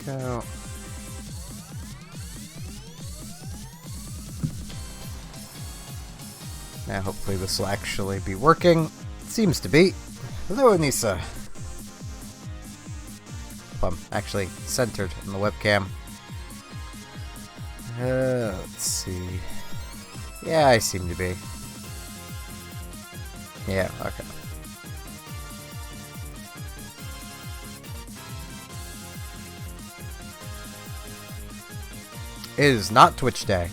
go. Now hopefully this will actually be working. It seems to be. Hello, Anissa. I'm actually centered in the webcam. Let's see. Yeah, I seem to be. Yeah, okay. It is not Twitch Day.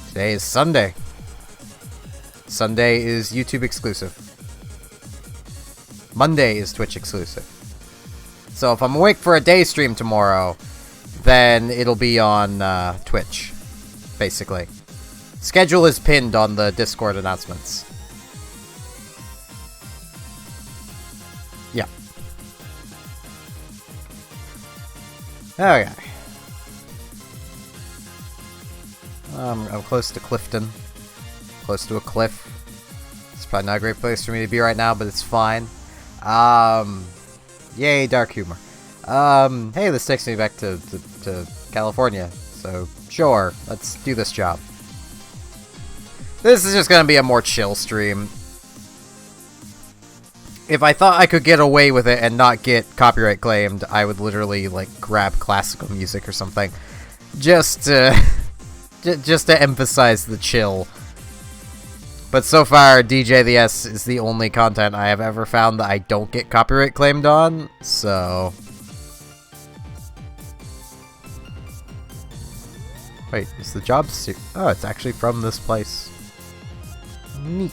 Today is Sunday. Sunday is YouTube exclusive. Monday is Twitch exclusive. So if I'm awake for a day stream tomorrow, then it'll be on Twitch, basically. Schedule is pinned on the Discord announcements. Yeah. Okay. I'm close to Clifton. Close to a cliff. It's probably not a great place for me to be right now, but it's fine. Yay, dark humor. Hey, this takes me back to California. So, sure, let's do this job. This is just gonna be a more chill stream. If I thought I could get away with it and not get copyright claimed, I would literally, like, grab classical music or something. Just to emphasize the chill. But so far, DJ the S is the only content I have ever found that I don't get copyright claimed on, so... Wait, is the job oh, it's actually from this place. Neat.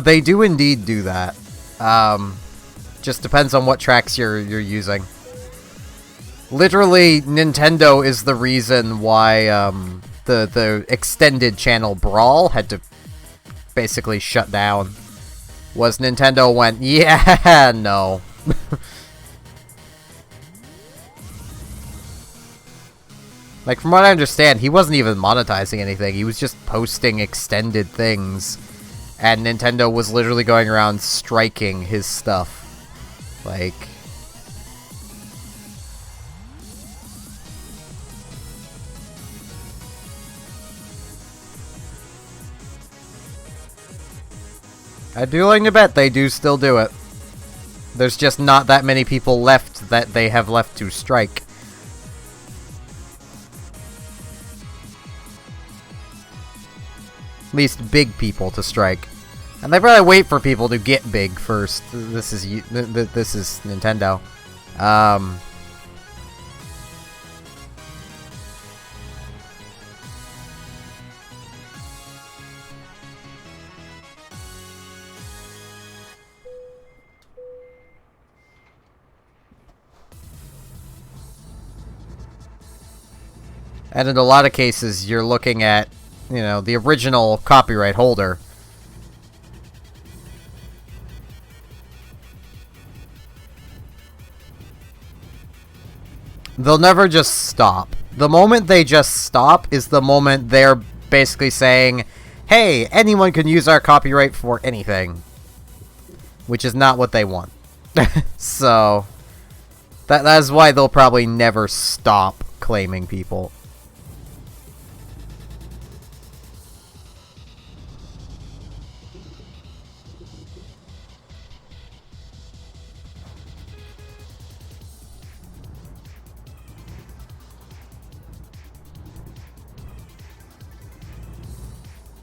They do indeed do that. Just depends on what tracks you're using. Literally, Nintendo is the reason why the extended channel Brawl had to basically shut down. Was Nintendo went, yeah, no. Like, from what I understand, he wasn't even monetizing anything. He was just posting extended things. And Nintendo was literally going around striking his stuff. Like... I'd be willing to bet they do still do it. There's just not that many people left that they have left to strike. At least big people to strike. And they probably wait for people to get big first. This is Nintendo. And in a lot of cases, you're looking at, you know, the original copyright holder. They'll never just stop. The moment they just stop is the moment they're basically saying, hey, anyone can use our copyright for anything. Which is not what they want. So, that is why they'll probably never stop claiming people.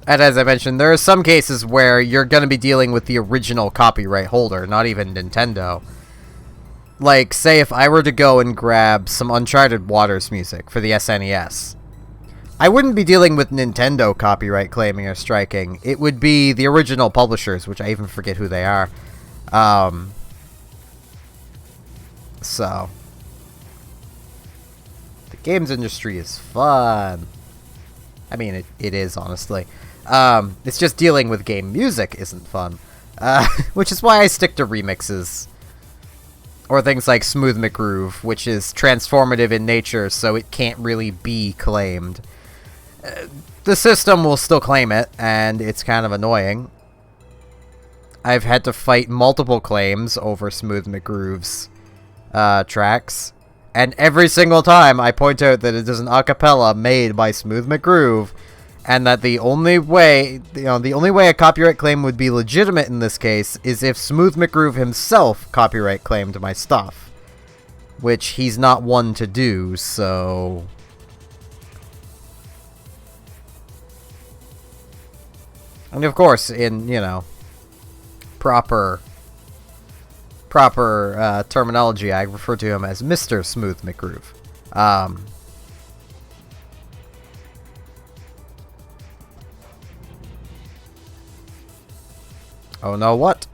And as I mentioned, there are some cases where you're going to be dealing with the original copyright holder, not even Nintendo. Like, say if I were to go and grab some Uncharted Waters music for the SNES, I wouldn't be dealing with Nintendo copyright claiming or striking. It would be the original publishers, which I even forget who they are. So, the games industry is fun. I mean, it is, honestly. It's just dealing with game music isn't fun. Which is why I stick to remixes. Or things like Smooth McGroove, which is transformative in nature, so it can't really be claimed. The system will still claim it, and it's kind of annoying. I've had to fight multiple claims over Smooth McGroove's tracks, and every single time I point out that it is an acapella made by Smooth McGroove, and that the only way, the only way a copyright claim would be legitimate in this case is if Smooth McGroove himself copyright claimed my stuff, which he's not one to do, so... And of course, in, proper terminology, I refer to him as Mr. Smooth McGroove. Oh no, what?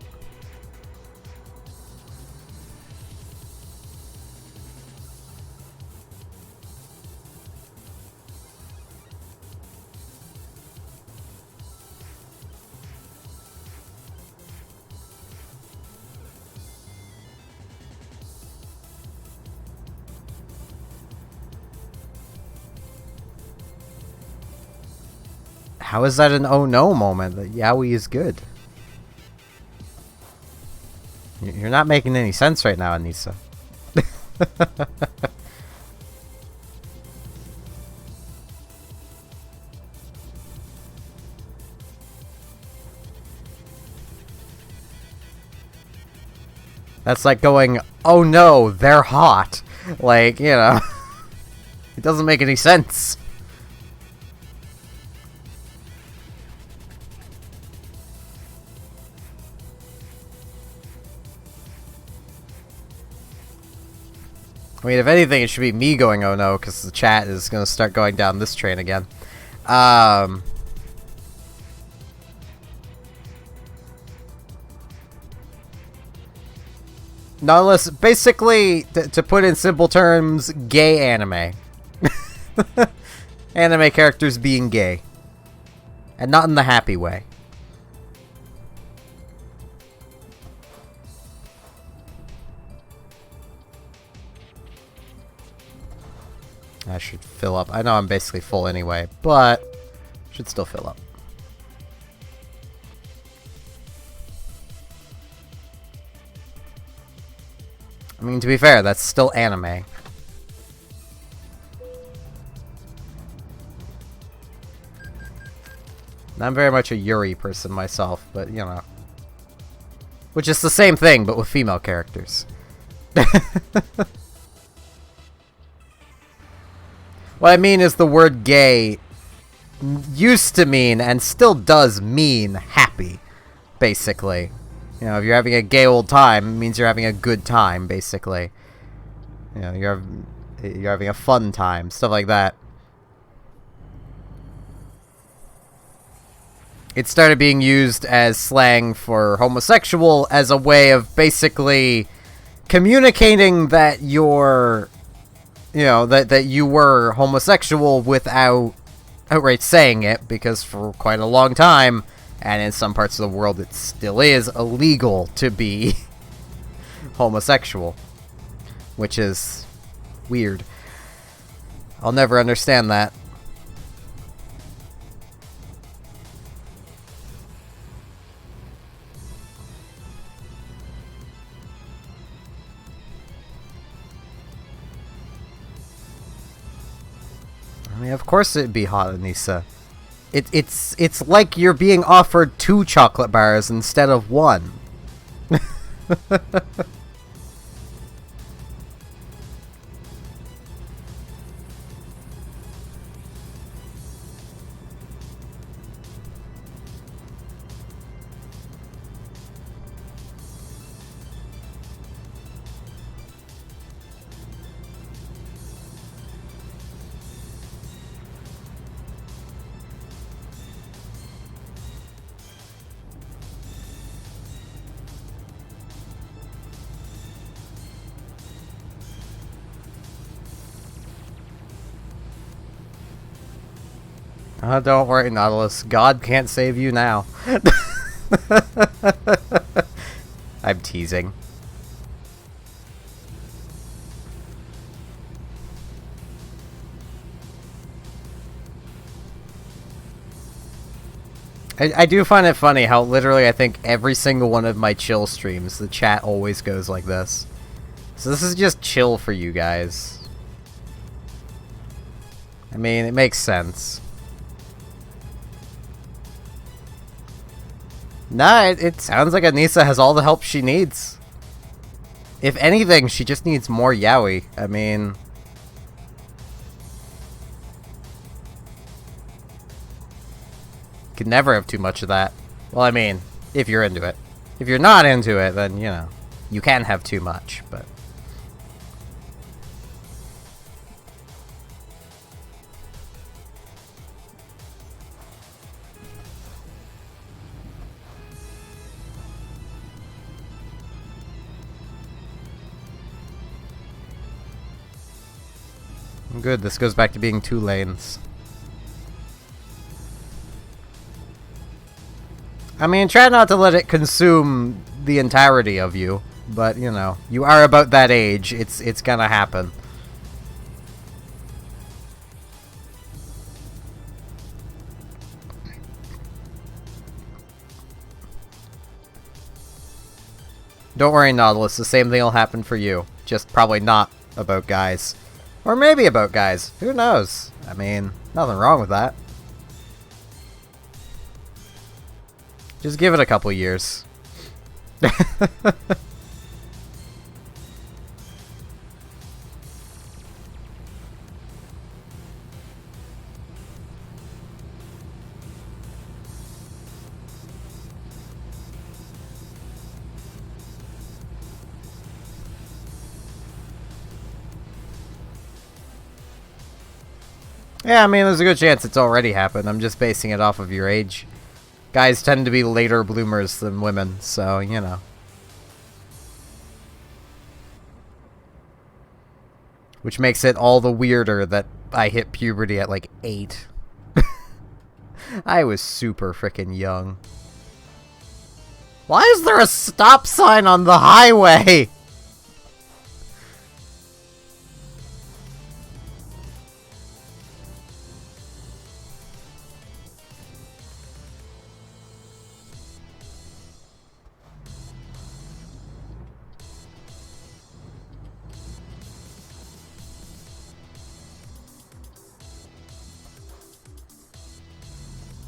How is that an oh no moment? That Yowie is good. You're not making any sense right now, Anissa. That's like going, oh no, they're hot. Like, it doesn't make any sense. I mean, if anything, it should be me going, oh no, because the chat is going to start going down this train again. Nonetheless, basically, to put in simple terms, gay anime. Anime characters being gay. And not in the happy way. I should fill up. I know I'm basically full anyway, but should still fill up. I mean, to be fair, that's still anime. And I'm very much a Yuri person myself, but, Which is the same thing, but with female characters. What I mean is the word gay used to mean, and still does mean, happy, basically. If you're having a gay old time, it means you're having a good time, basically. You're having a fun time, stuff like that. It started being used as slang for homosexual as a way of basically communicating that you're... that you were homosexual without outright saying it, because for quite a long time, and in some parts of the world it still is, illegal to be homosexual. Which is weird. I'll never understand that. I mean, of course it'd be hot, Anissa. It's like you're being offered 2 chocolate bars instead of 1. Don't worry, Nautilus. God can't save you now. I'm teasing. I do find it funny how literally I think every single one of my chill streams, the chat always goes like this. So this is just chill for you guys. I mean, it makes sense. Nah, it sounds like Anissa has all the help she needs. If anything, she just needs more yaoi. I mean... Could never have too much of that. Well, I mean, if you're into it. If you're not into it, then, you know, you can have too much, but... Good, this goes back to being 2 lanes. I mean, try not to let it consume the entirety of you, but, you know, you are about that age, it's gonna happen. Don't worry, Nautilus, the same thing will happen for you. Just probably not about guys. Or maybe about guys. Who knows? I mean, nothing wrong with that. Just give it a couple years. Yeah, I mean, there's a good chance it's already happened. I'm just basing it off of your age. Guys tend to be later bloomers than women, so, you know. Which makes it all the weirder that I hit puberty at, like, 8. I was super frickin' young. Why is there a stop sign on the highway?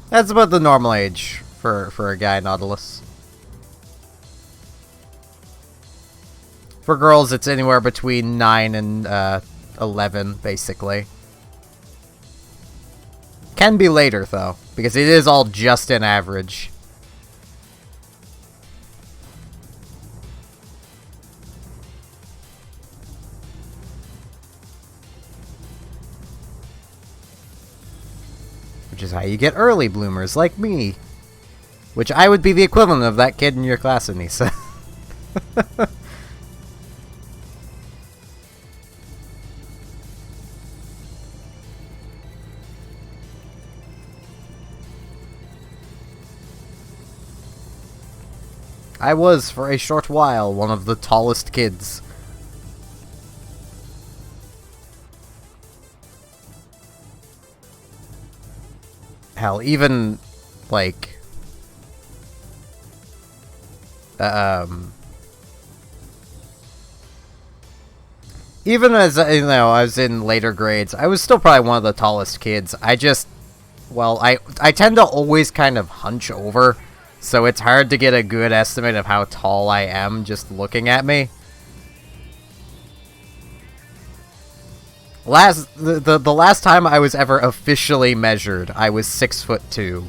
That's about the normal age for a guy, Nautilus. For girls, it's anywhere between 9 and 11, basically. Can be later, though, because it is all just an average. Which is how you get early bloomers, like me. Which I would be the equivalent of that kid in your class, Anissa. I was, for a short while, one of the tallest kids. Hell, even, like... Even as, you know, I was in later grades, I was still probably one of the tallest kids. I just... Well, I tend to always kind of hunch over, so it's hard to get a good estimate of how tall I am just looking at me. The last time I was ever officially measured, I was 6'2".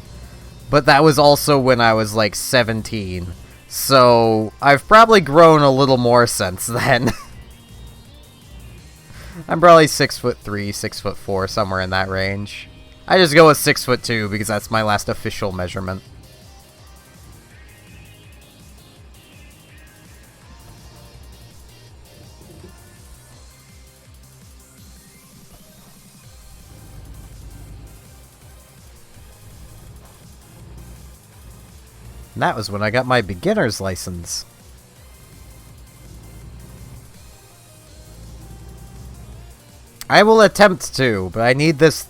But that was also when I was like 17. So I've probably grown a little more since then. I'm probably 6'3", 6'4", somewhere in that range. I just go with 6'2" because that's my last official measurement. And that was when I got my beginner's license. I will attempt to, but I need this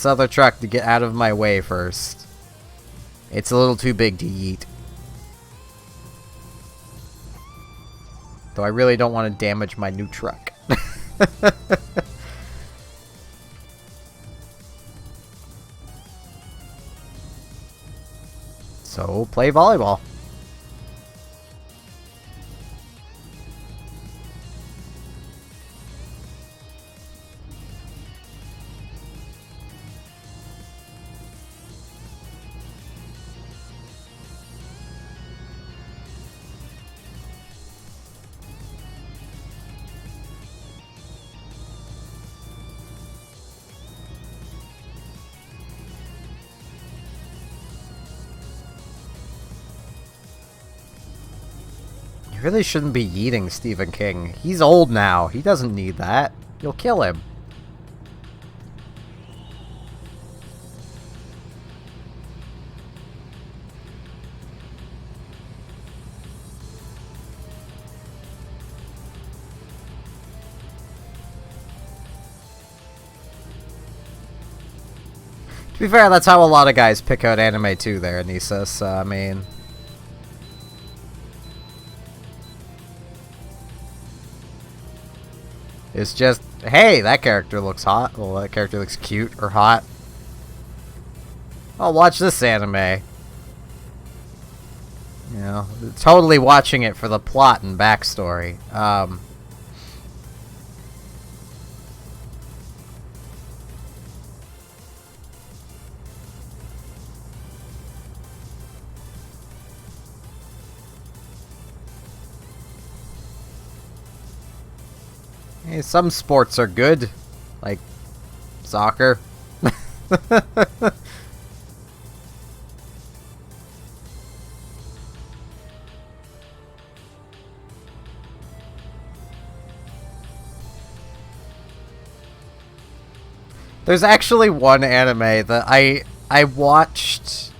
other truck to get out of my way first. It's a little too big to yeet. Though I really don't want to damage my new truck. So, play volleyball. You really shouldn't be yeeting Stephen King. He's old now. He doesn't need that. You'll kill him. To be fair, that's how a lot of guys pick out anime too there, Anissa, so I mean... It's just, hey, that character looks hot. Well, that character looks cute or hot. I'll watch this anime. You know, totally watching it for the plot and backstory. Hey, some sports are good, like soccer. There's actually one anime that I watched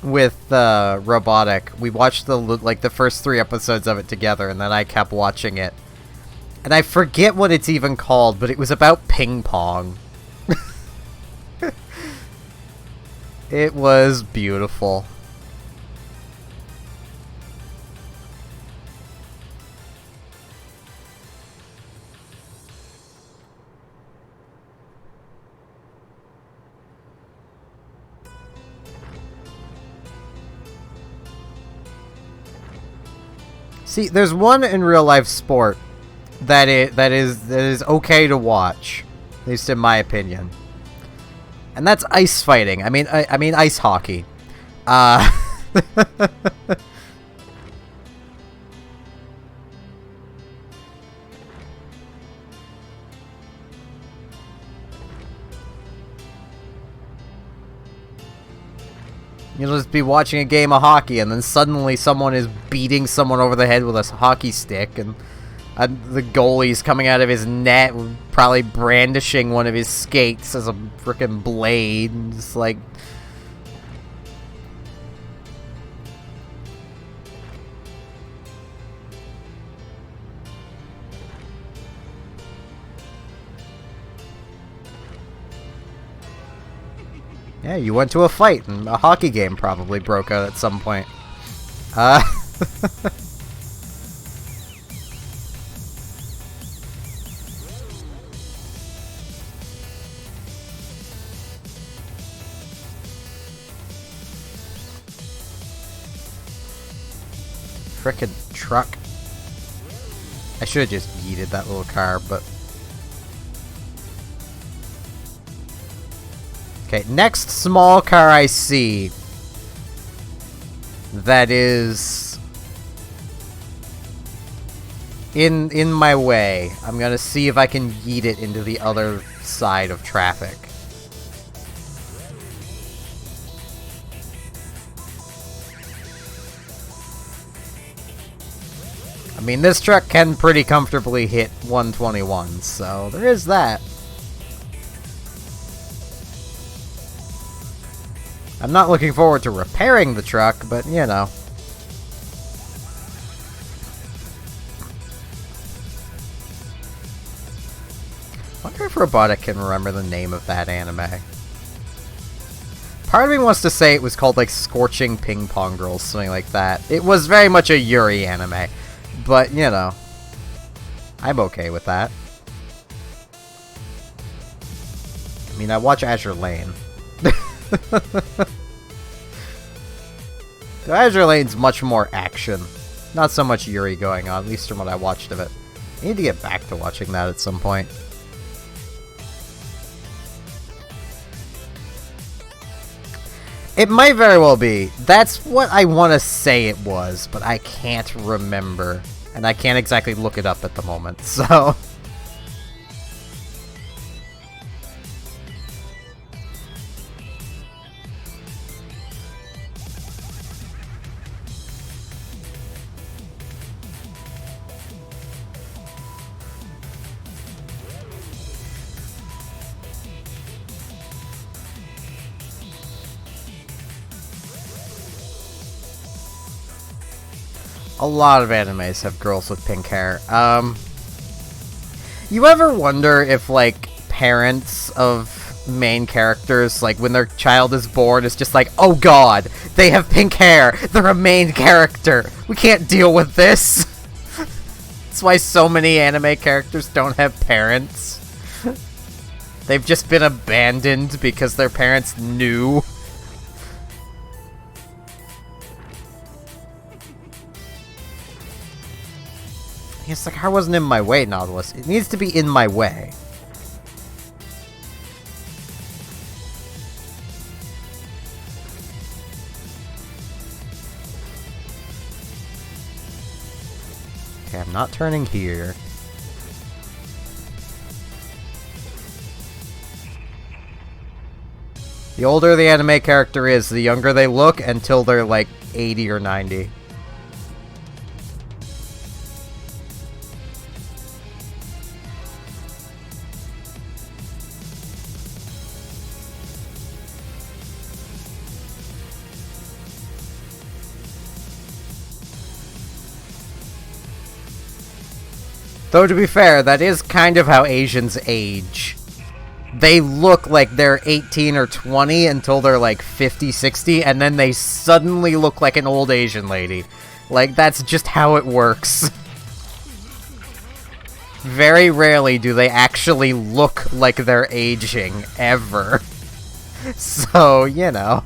with Robotic. We watched the first 3 episodes of it together, and then I kept watching it. And I forget what it's even called, but it was about ping pong. It was beautiful. See, there's one in real life sport that is okay to watch, at least in my opinion, and that's ice fighting. I mean ice hockey. You'll just be watching a game of hockey, and then suddenly someone is beating someone over the head with a hockey stick, and the goalie's coming out of his net, probably brandishing one of his skates as a frickin' blade, and just like... Yeah, you went to a fight, and a hockey game probably broke out at some point. Frickin' truck. I should have just yeeted that little car, but... Okay, next small car I see that is in my way, I'm gonna see if I can yeet it into the other side of traffic. I mean, this truck can pretty comfortably hit 121, so there is that. I'm not looking forward to repairing the truck, but, you know. I wonder if Robotic can remember the name of that anime. Part of me wants to say it was called, like, Scorching Ping Pong Girls, something like that. It was very much a Yuri anime. But, you know. I'm okay with that. I mean, I watch Azure Lane. Azure Lane's much more action. Not so much Yuri going on, at least from what I watched of it. I need to get back to watching that at some point. It might very well be. That's what I want to say it was, but I can't remember. And I can't exactly look it up at the moment, so... A lot of animes have girls with pink hair. You ever wonder if, like, parents of main characters, like, when their child is born, is just like, oh god, they have pink hair, they're a main character, we can't deal with this. That's why so many anime characters don't have parents. They've just been abandoned because their parents knew. It's like, I wasn't in my way, Nautilus. It needs to be in my way. Okay, I'm not turning here. The older the anime character is, the younger they look until they're like 80 or 90. Though, to be fair, that is kind of how Asians age. They look like they're 18 or 20 until they're like 50, 60, and then they suddenly look like an old Asian lady. Like, that's just how it works. Very rarely do they actually look like they're aging, ever. So, you know.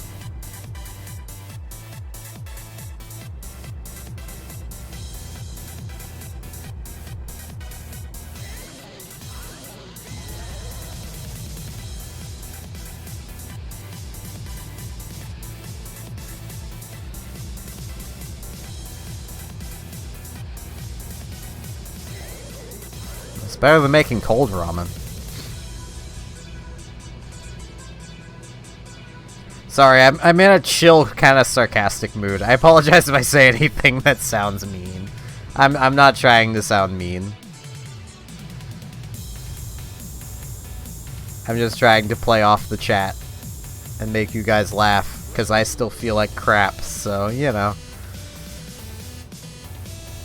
Better than making cold ramen. Sorry, I'm in a chill, kind of sarcastic mood. I apologize if I say anything that sounds mean. I'm not trying to sound mean. I'm just trying to play off the chat and make you guys laugh, because I still feel like crap, so, you know.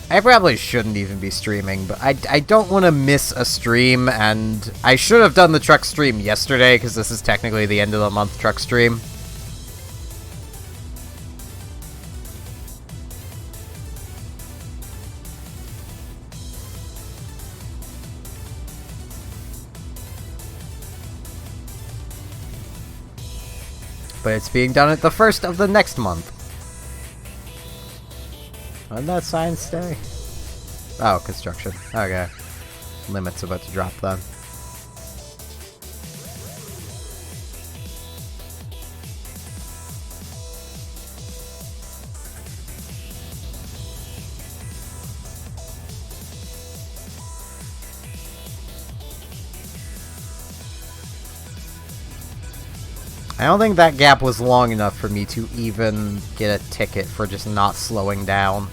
I probably shouldn't even be streaming, but I don't want to miss a stream, and I should have done the truck stream yesterday, because this is technically the end of the month truck stream. But it's being done at the first of the next month. When did that sign stay? Oh, construction. Okay. Limit's about to drop then. I don't think that gap was long enough for me to even get a ticket for just not slowing down.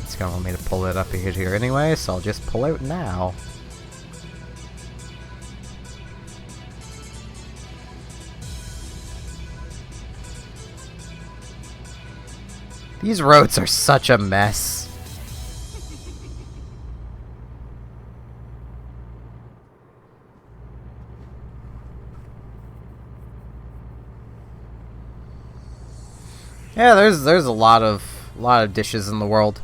It's gonna want me to pull it up here anyway, so I'll just pull out now. These roads are such a mess. Yeah, there's a lot of dishes in the world.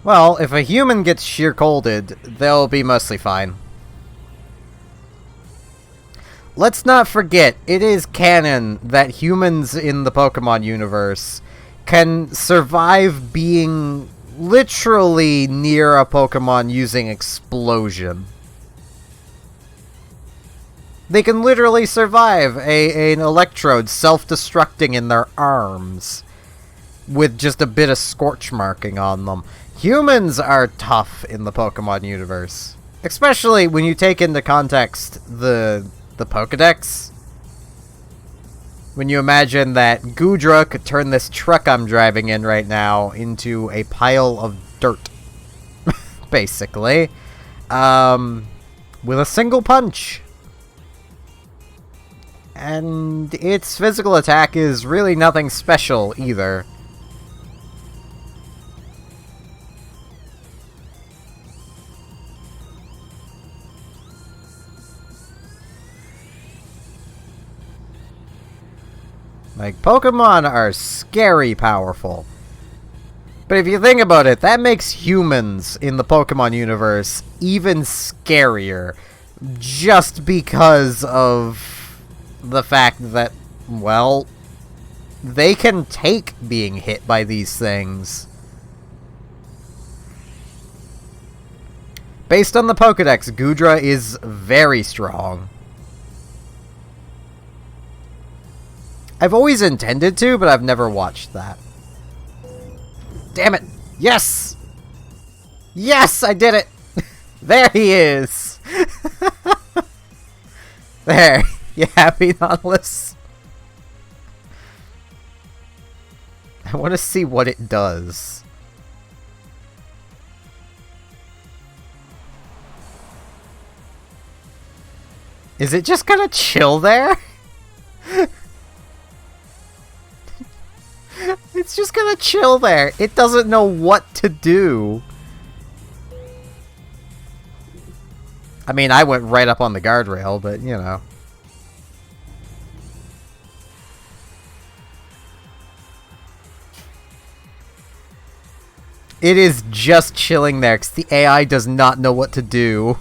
Well, if a human gets sheer colded, they'll be mostly fine. Let's not forget, it is canon that humans in the Pokemon universe can survive being literally near a Pokemon using explosion. They can literally survive an electrode self-destructing in their arms with just a bit of scorch marking on them. Humans are tough in the Pokemon universe. Especially when you take into context the Pokedex. When you imagine that Goodra could turn this truck I'm driving in right now into a pile of dirt. Basically. With a single punch. And its physical attack is really nothing special either. Like, Pokemon are scary powerful. But if you think about it, that makes humans in the Pokemon universe even scarier. Just because of the fact that, well, they can take being hit by these things. Based on the Pokedex, Goodra is very strong. I've always intended to, but I've never watched that. Damn it! Yes! Yes, I did it! There he is! There. You happy, Nautilus? I want to see what it does. Is it just gonna chill there? It's just gonna chill there. It doesn't know what to do. I mean, I went right up on the guardrail, but, you know. It is just chilling there, because the AI does not know what to do.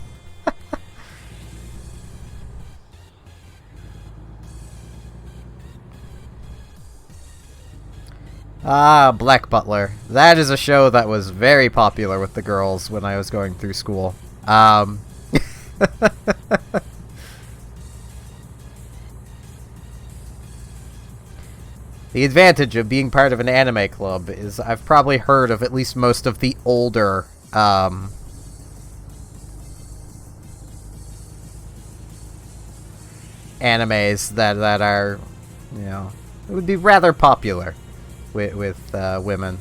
Ah, Black Butler. That is a show that was very popular with the girls when I was going through school. The advantage of being part of an anime club is I've probably heard of at least most of the older, animes that are, you know, it would be rather popular with women.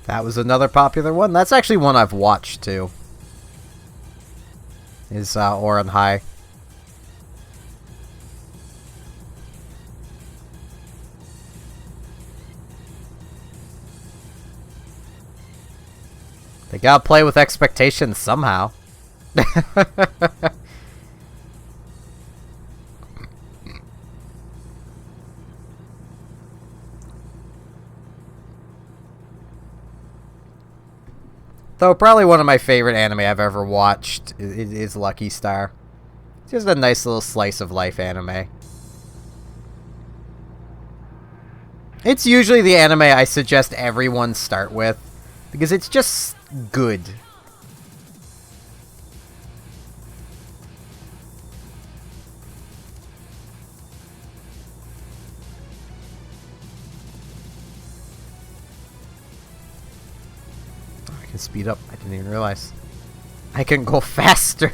That was another popular one. That's actually one I've watched, too. Is Oran High. They gotta play with expectations somehow. Though probably one of my favorite anime I've ever watched is Lucky Star. Just a nice little slice of life anime. It's usually the anime I suggest everyone start with, because it's just good. speed up. I didn't even realize. I can go faster.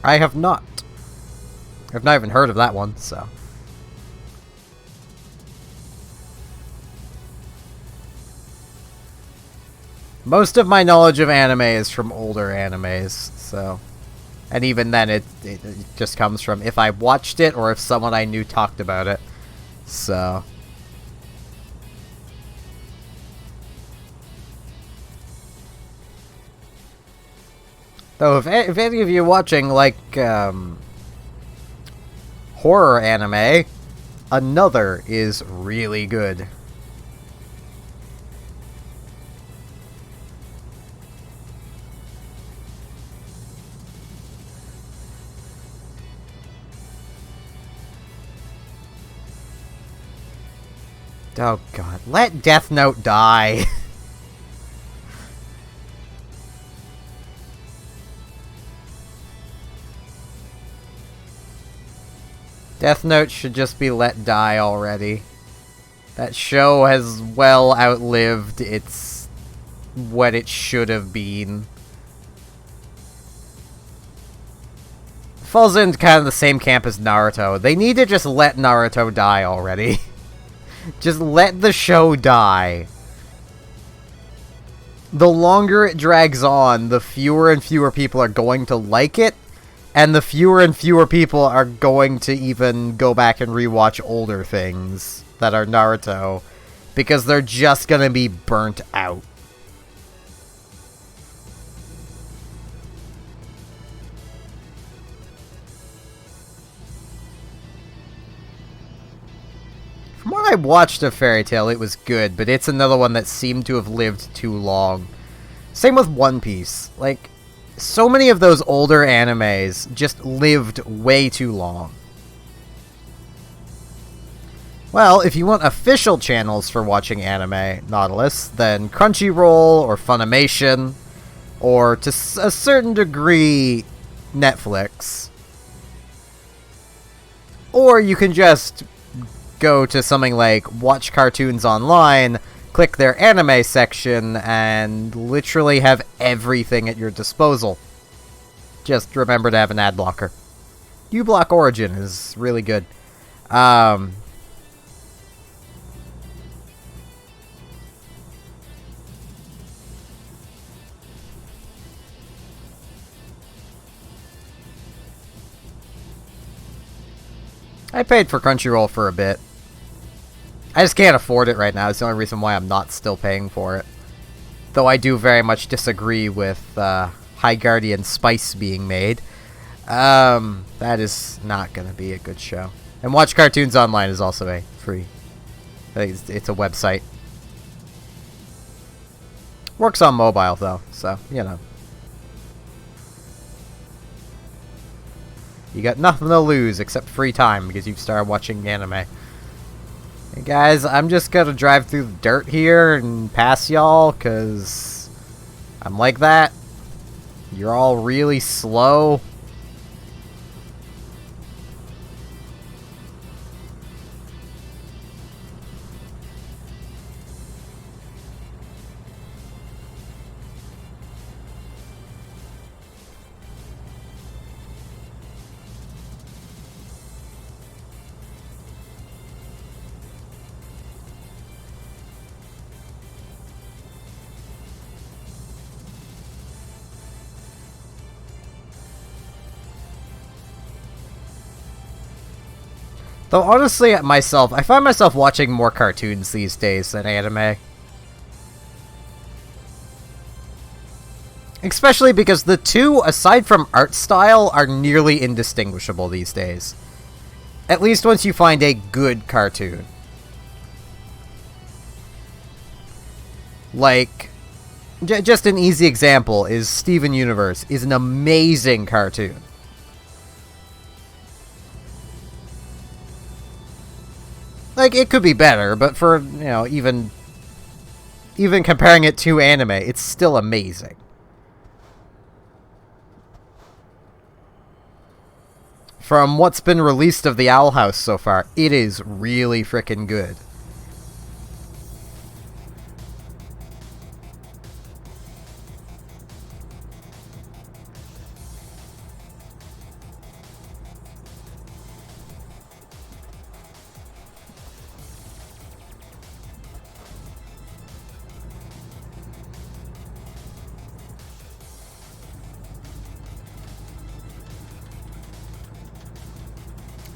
I have not. I've not even heard of that one, so. Most of my knowledge of anime is from older animes, so. And even then, it just comes from if I watched it or if someone I knew talked about it. So. Though, if any of you watching, like, horror anime, Another is really good. Oh god, let Death Note die. Death Note should just be let die already. That show has well outlived its what it should have been. Falls into kind of the same camp as Naruto. They need to just let Naruto die already. Just let the show die. The longer it drags on, the fewer and fewer people are going to like it, and the fewer and fewer people are going to even go back and rewatch older things that are Naruto, because they're just gonna be burnt out. From what I watched of Fairy Tail, it was good, but it's another one that seemed to have lived too long. Same with One Piece. Like, so many of those older animes just lived way too long. Well, if you want official channels for watching anime, Nautilus, then Crunchyroll or Funimation, or to a certain degree, Netflix. Or you can just go to something like Watch Cartoons Online, click their anime section, and literally have everything at your disposal. Just remember to have an ad blocker. uBlock Origin is really good. I paid for Crunchyroll for a bit. I just can't afford it right now. It's the only reason why I'm not still paying for it. Though I do very much disagree with High Guardian Spice being made. That is not going to be a good show. And Watch Cartoons Online is also a free. It's a website. Works on mobile, though, so, you know. You got nothing to lose except free time because you've started watching anime. Hey guys, I'm just gonna drive through the dirt here and pass y'all because I'm like that. You're all really slow. Though honestly, I find myself watching more cartoons these days than anime. Especially because the two, aside from art style, are nearly indistinguishable these days. At least once you find a good cartoon. Like, just an easy example is Steven Universe is an amazing cartoon. Like, it could be better, but for, you know, even even comparing it to anime, it's still amazing. From what's been released of the Owl House so far, it is really frickin' good.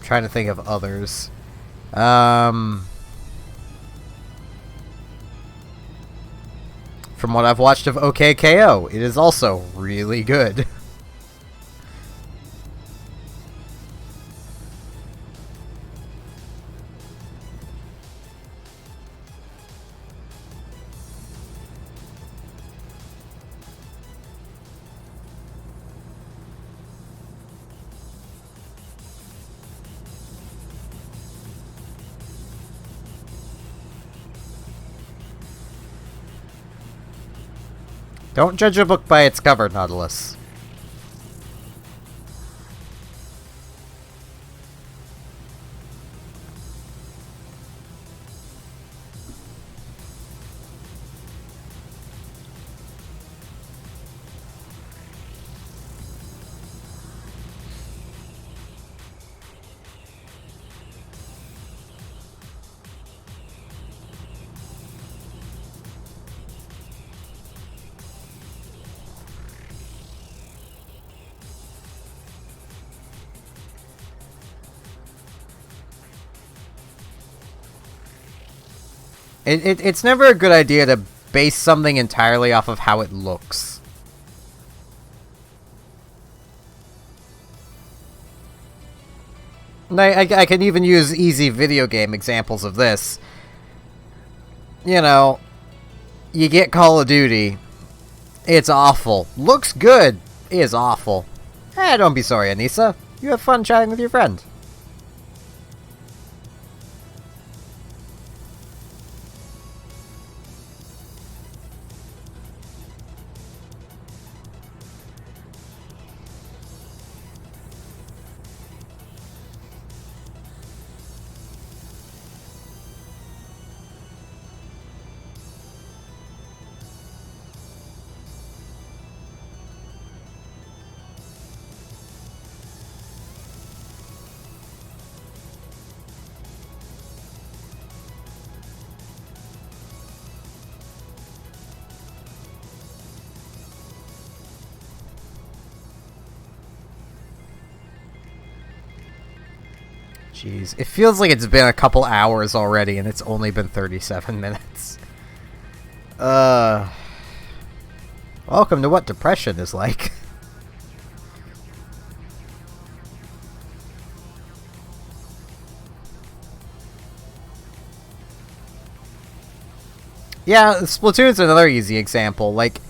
Trying to think of others. From what I've watched of OKKO, it is also really good. Don't judge a book by its cover, Nautilus. It's never a good idea to base something entirely off of how it looks. And I can even use easy video game examples of this. You know, you get Call of Duty. It's awful. Looks good. Is awful. Don't be sorry, Anissa. You have fun chatting with your friend. Jeez, it feels like it's been a couple hours already, and it's only been 37 minutes. Welcome to what depression is like. Yeah, Splatoon's another easy example. Like,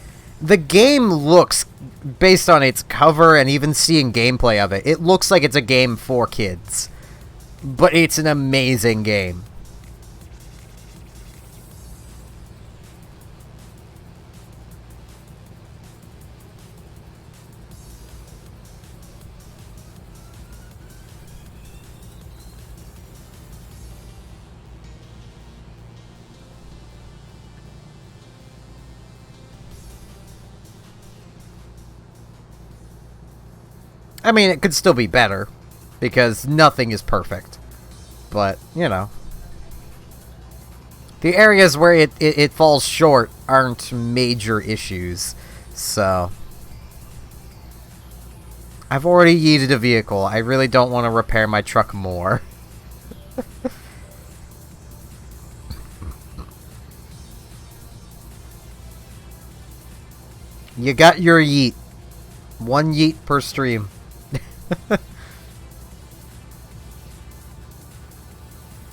the game looks, based on its cover and even seeing gameplay of it, it looks like it's a game for kids. But it's an amazing game. I mean, it could still be better, because nothing is perfect. But, you know. The areas where it falls short aren't major issues, so. I've already yeeted a vehicle. I really don't want to repair my truck more. You got your yeet. One yeet per stream.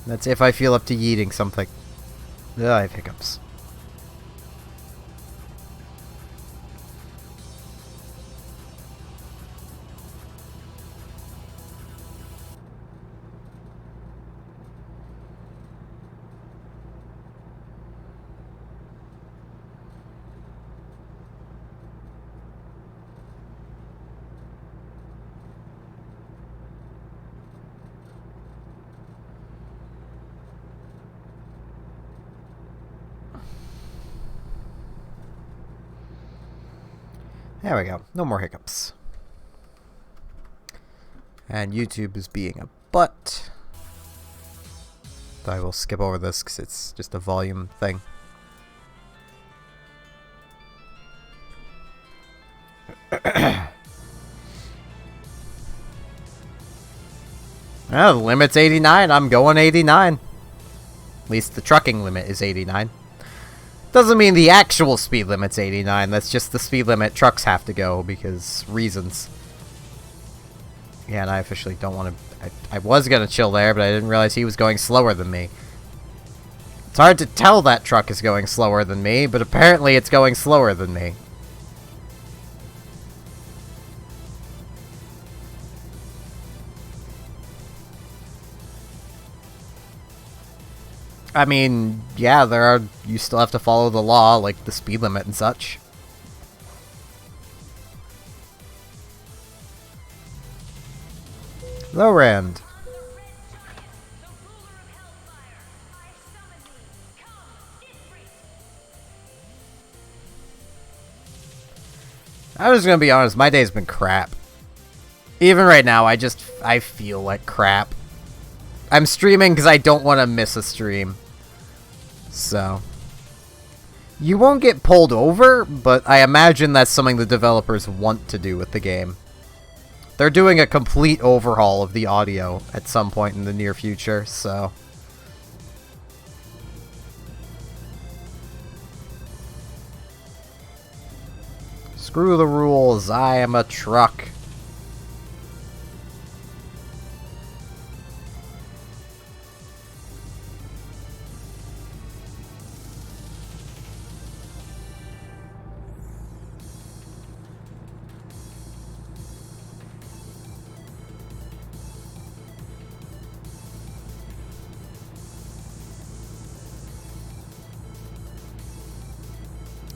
That's if I feel up to yeeting something. Ugh, I have hiccups. There we go. No more hiccups. And YouTube is being a butt. I will skip over this because it's just a volume thing. The limit's 89. I'm going 89. At least the trucking limit is 89. Doesn't mean the actual speed limit's 89. That's just the speed limit trucks have to go because reasons. Yeah, and I officially don't want to... I was going to chill there, but I didn't realize he was going slower than me. It's hard to tell that truck is going slower than me, but apparently it's going slower than me. I mean, yeah, you still have to follow the law, like the speed limit and such. Lowrand. I was gonna be honest, my day's been crap. Even right now, I feel like crap. I'm streaming because I don't want to miss a stream. So. You won't get pulled over, but I imagine that's something the developers want to do with the game. They're doing a complete overhaul of the audio at some point in the near future, so... Screw the rules, I am a truck.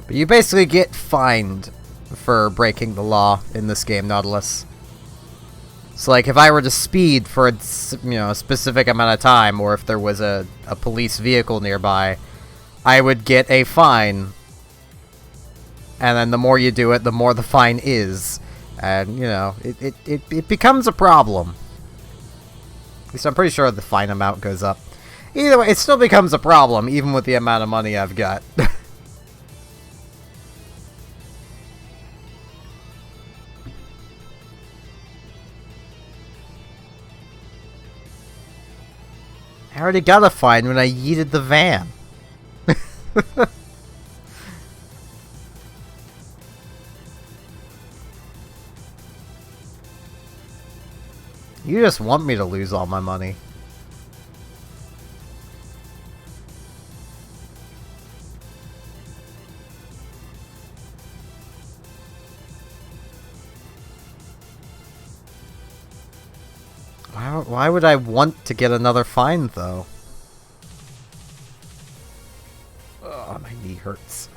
But you basically get fined for breaking the law in this game, Nautilus. So, like, if I were to speed for a, a specific amount of time, or if there was a police vehicle nearby, I would get a fine. And then the more you do it, the more the fine is. And, it becomes a problem. At least I'm pretty sure the fine amount goes up. Either way, it still becomes a problem, even with the amount of money I've got. I already got a fine when I yeeted the van. You just want me to lose all my money. Why would I want to get another fine, though? Oh, my knee hurts.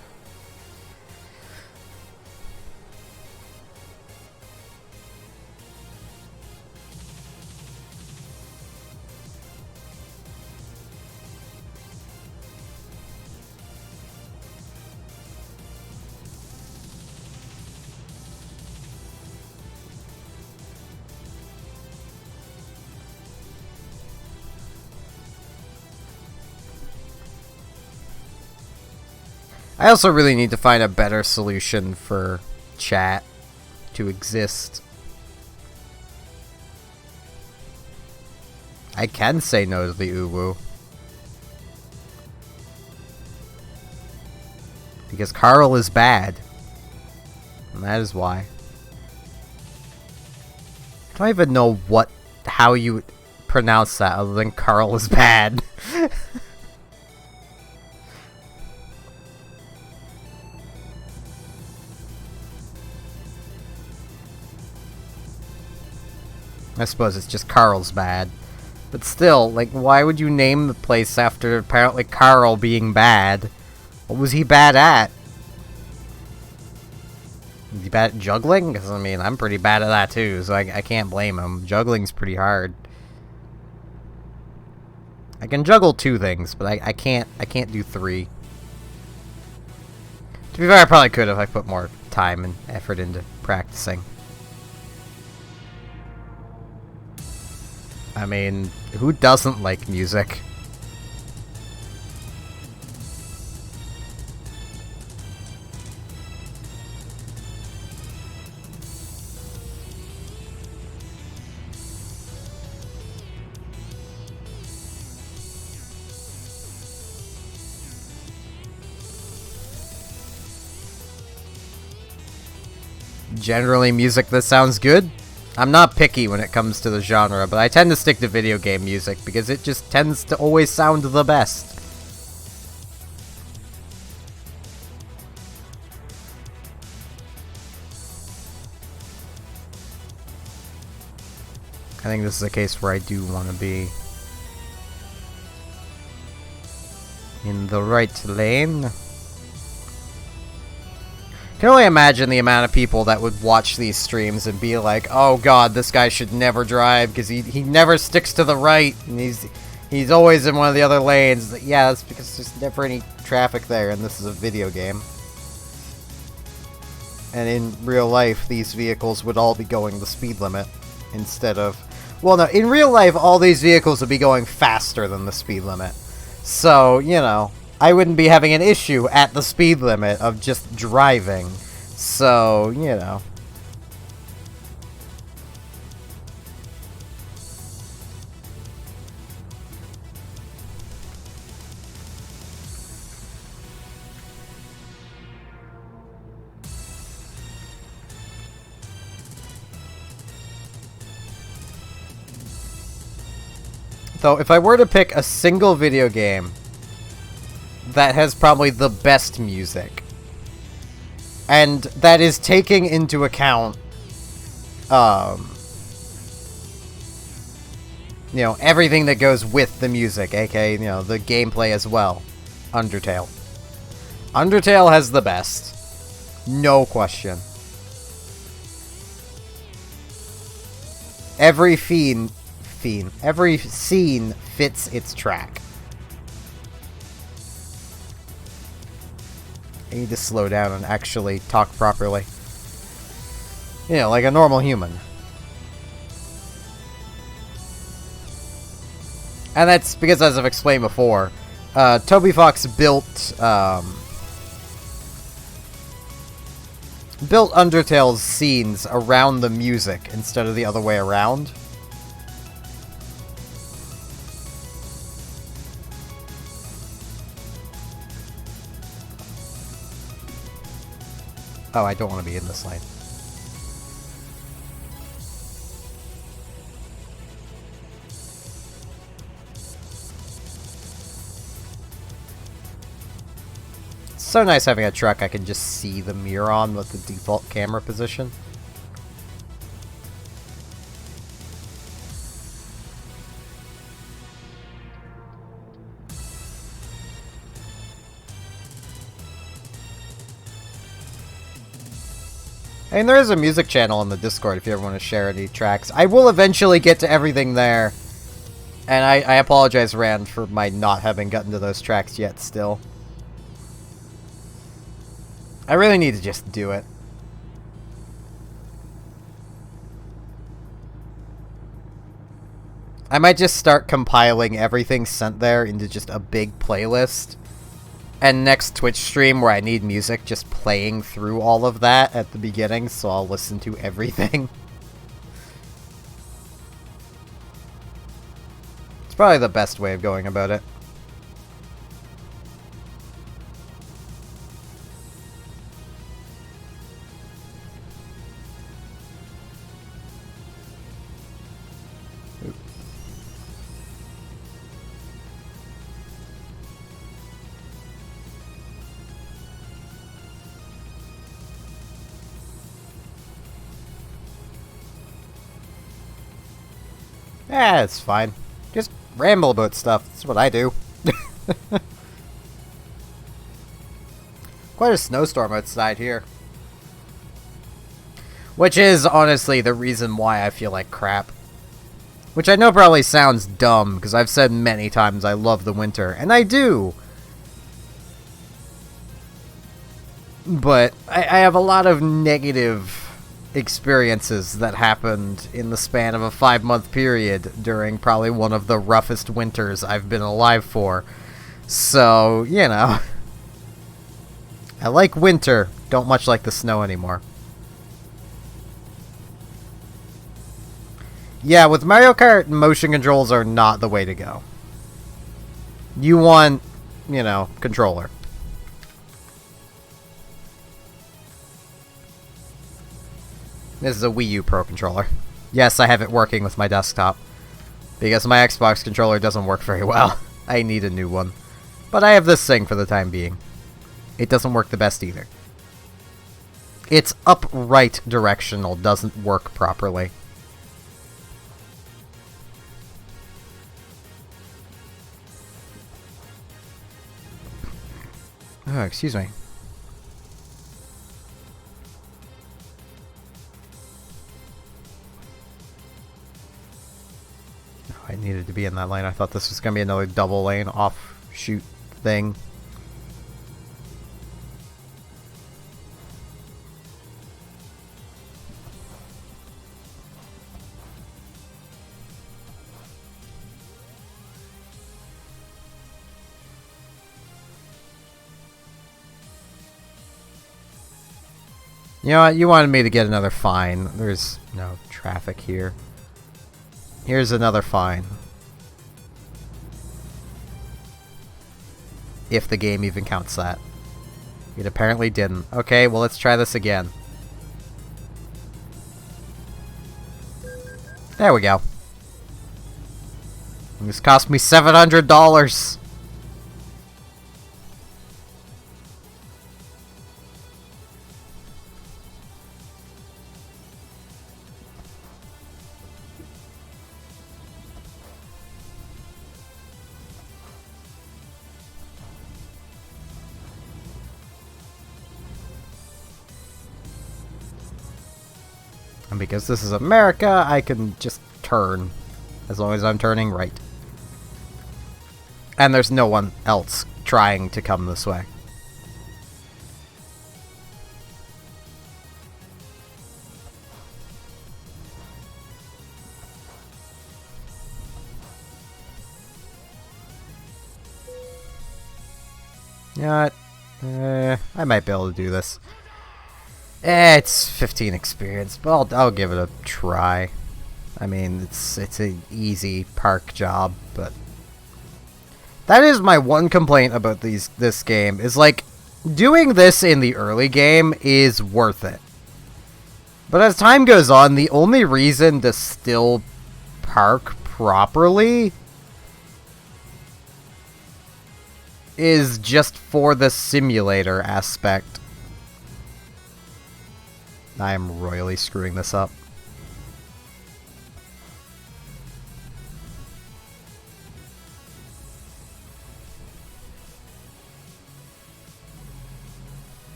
I also really need to find a better solution for chat to exist. I can say no to the uwu. Because Carl is bad. And that is why. I don't even know how you would pronounce that other than Carl is bad. I suppose it's just Carl's bad. But still, like, why would you name the place after apparently Carl being bad? What was he bad at? Was he bad at juggling? Because, I mean, I'm pretty bad at that too, so I can't blame him. Juggling's pretty hard. I can juggle 2 things, but I can't do 3. To be fair, I probably could if I put more time and effort into practicing. I mean, who doesn't like music? Generally, music that sounds good. I'm not picky when it comes to the genre, but I tend to stick to video game music because it just tends to always sound the best. I think this is a case where I do want to be in the right lane. I can only imagine the amount of people that would watch these streams and be like, oh god, this guy should never drive because he never sticks to the right and he's always in one of the other lanes. Yeah, that's because there's never any traffic there and this is a video game. And in real life, these vehicles would all be going the speed limit instead of... Well, no, in real life, all these vehicles would be going faster than the speed limit. So, you know... I wouldn't be having an issue at the speed limit of just driving. So, you know. Though, if I were to pick a single video game that has probably the best music, and that is taking into account, you know, everything that goes with the music, aka, you know, the gameplay as well. Undertale. Undertale has the best. No question. Every every scene fits its track. I need to slow down and actually talk properly. You know, like a normal human. And that's because, as I've explained before, Toby Fox built Undertale's scenes around the music instead of the other way around. Oh, I don't want to be in this lane. It's so nice having a truck I can just see the mirror on with the default camera position. I mean, there is a music channel on the Discord if you ever want to share any tracks. I will eventually get to everything there. And I apologize, Rand, for my not having gotten to those tracks yet still. I really need to just do it. I might just start compiling everything sent there into just a big playlist. And next Twitch stream where I need music, just playing through all of that at the beginning, so I'll listen to everything. It's probably the best way of going about it. Yeah, it's fine. Just ramble about stuff. That's what I do. Quite a snowstorm outside here. Which is, honestly, the reason why I feel like crap. Which I know probably sounds dumb, because I've said many times I love the winter. And I do! But I have a lot of negative experiences that happened in the span of a 5-month period during probably one of the roughest winters I've been alive for. So, you know. I like winter, don't much like the snow anymore. Yeah, with Mario Kart, motion controls are not the way to go. You want, you know, controller. This is a Wii U Pro controller. Yes, I have it working with my desktop. Because my Xbox controller doesn't work very well. I need a new one. But I have this thing for the time being. It doesn't work the best either. Its upright directional doesn't work properly. Oh, excuse me. Oh, I needed to be in that lane. I thought this was going to be another double lane offshoot thing. You know what? You wanted me to get another fine. There's no traffic here. Here's another fine. If the game even counts that. It apparently didn't. Okay, well, let's try this again. There we go. This cost me $700. And because this is America, I can just turn. As long as I'm turning right. And there's no one else trying to come this way. You know what? I might be able to do this. It's 15 experience, but I'll give it a try. I mean, it's an easy park job, but that is my one complaint about this game, is like, doing this in the early game is worth it. But as time goes on, the only reason to still park properly is just for the simulator aspect. I am royally screwing this up.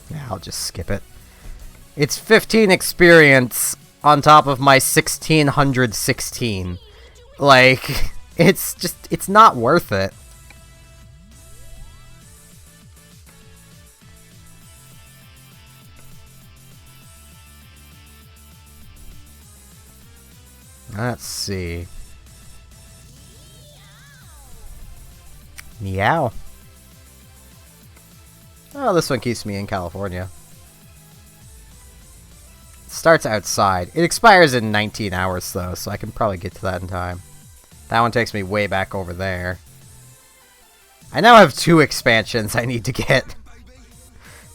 Yeah, I'll just skip it. It's 15 experience on top of my 1616. Like, it's not worth it. Let's see. Meow. Oh, this one keeps me in California. It starts outside. It expires in 19 hours, though, so I can probably get to that in time. That one takes me way back over there. I now have 2 expansions I need to get.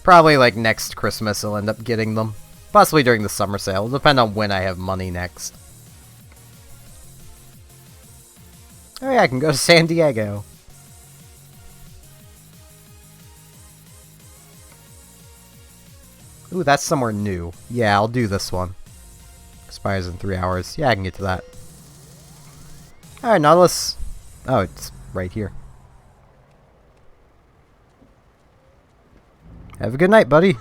Probably, like, next Christmas I'll end up getting them. Possibly during the summer sale. It'll depend on when I have money next. Oh yeah, I can go to San Diego. Ooh, that's somewhere new. Yeah, I'll do this one. Expires in 3 hours. Yeah, I can get to that. Alright, Nautilus. Oh, it's right here. Have a good night, buddy.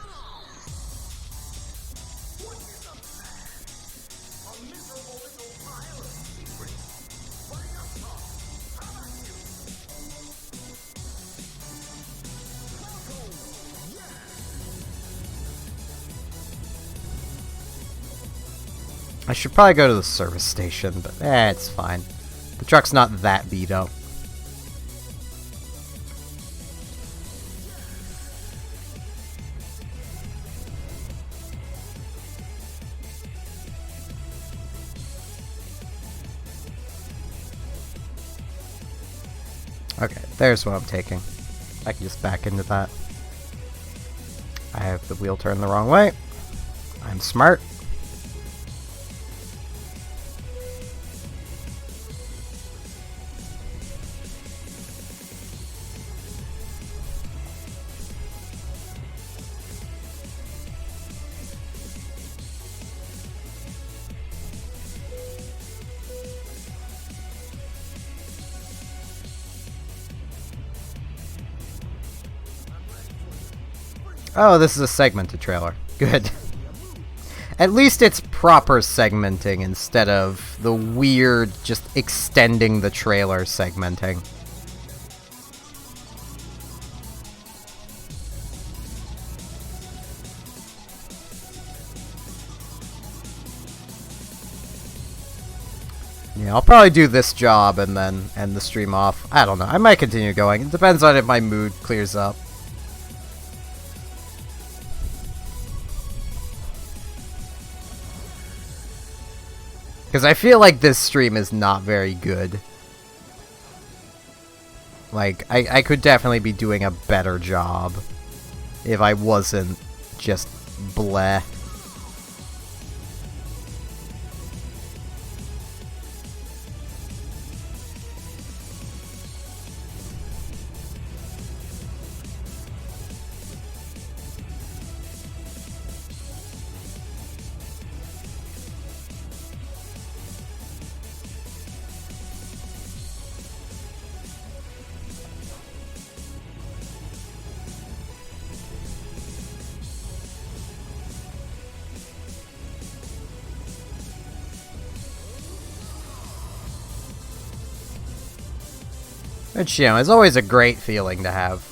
I should probably go to the service station, but it's fine. The truck's not that beat up. Okay, there's what I'm taking. I can just back into that. I have the wheel turned the wrong way. I'm smart. Oh, this is a segmented trailer. Good. At least it's proper segmenting instead of the weird just extending the trailer segmenting. Yeah, I'll probably do this job and then end the stream off. I don't know. I might continue going. It depends on if my mood clears up. Because I feel like this stream is not very good. Like, I could definitely be doing a better job if I wasn't just bleh. Which, you know, is always a great feeling to have.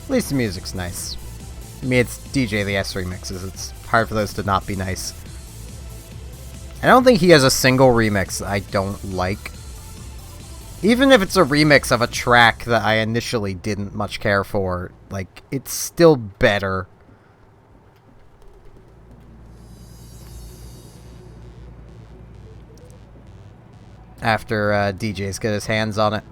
At least the music's nice. I mean, it's DJ the S remixes. It's hard for those to not be nice. I don't think he has a single remix that I don't like. Even if it's a remix of a track that I initially didn't much care for, like, it's still better. After DJ's get his hands on it.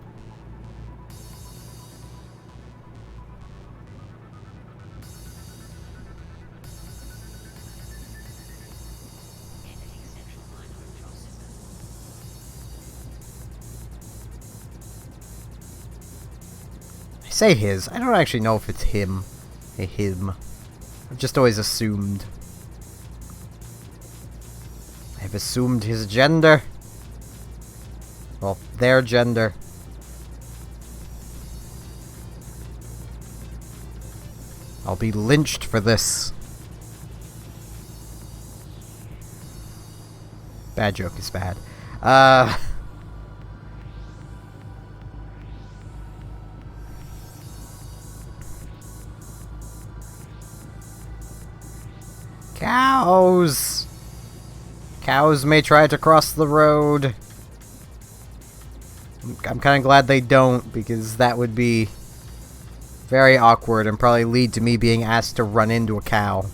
Say his. I don't actually know if it's him. A him. I've just always assumed. I've assumed his gender. Well, their gender. I'll be lynched for this. Bad joke is bad. Cows! Cows may try to cross the road. I'm kind of glad they don't, because that would be very awkward and probably lead to me being asked to run into a cow.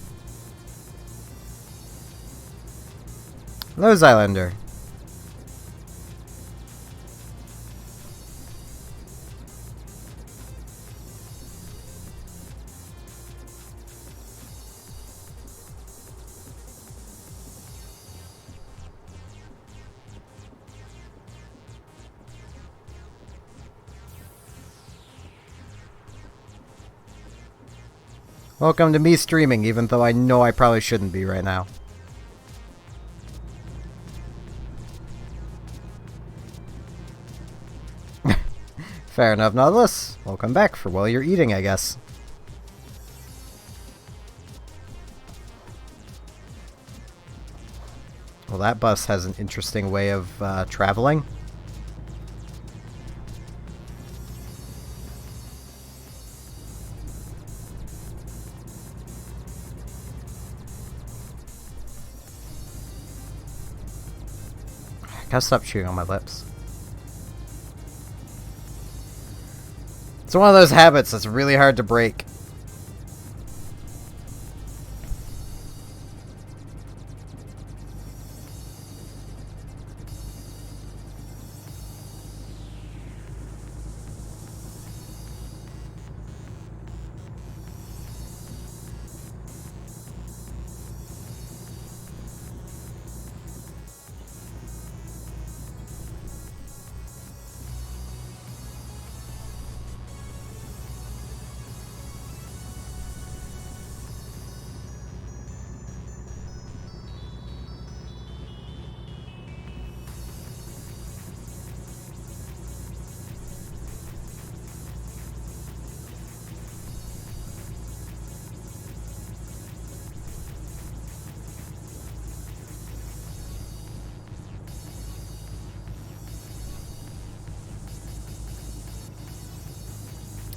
Hello, Zylander. Welcome to me streaming, even though I know I probably shouldn't be right now. Fair enough, Nautilus. Welcome back for while you're eating, I guess. Well, that bus has an interesting way of traveling. I gotta stop chewing on my lips. It's one of those habits that's really hard to break.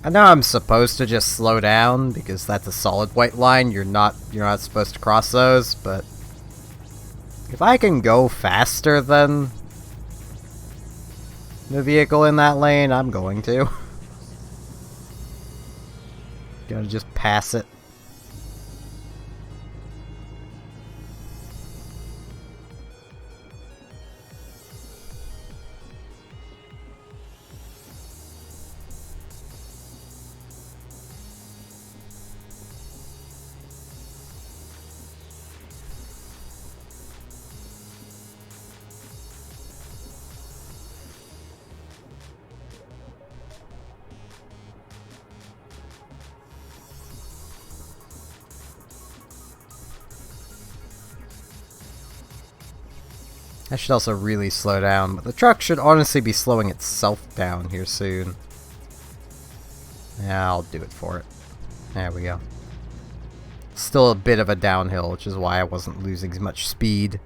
I know I'm supposed to just slow down because that's a solid white line. You're not supposed to cross those, but if I can go faster than the vehicle in that lane, I'm going to. Gotta just pass it. I should also really slow down, but the truck should honestly be slowing itself down here soon. Yeah, I'll do it for it. There we go. Still a bit of a downhill, which is why I wasn't losing as much speed.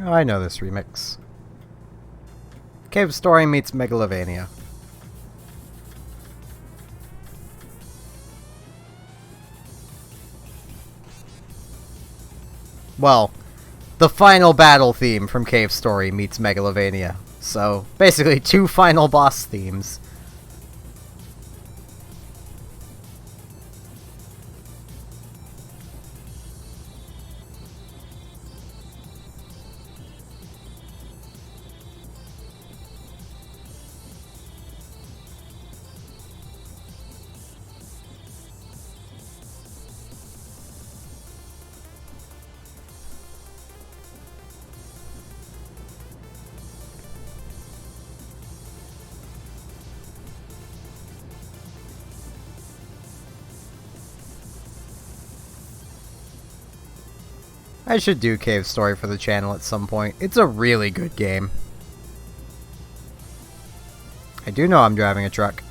Oh, I know this remix. Cave Story meets Megalovania. Well, the final battle theme from Cave Story meets Megalovania. So, basically 2 final boss themes. I should do Cave Story for the channel at some point. It's a really good game. I do know I'm driving a truck.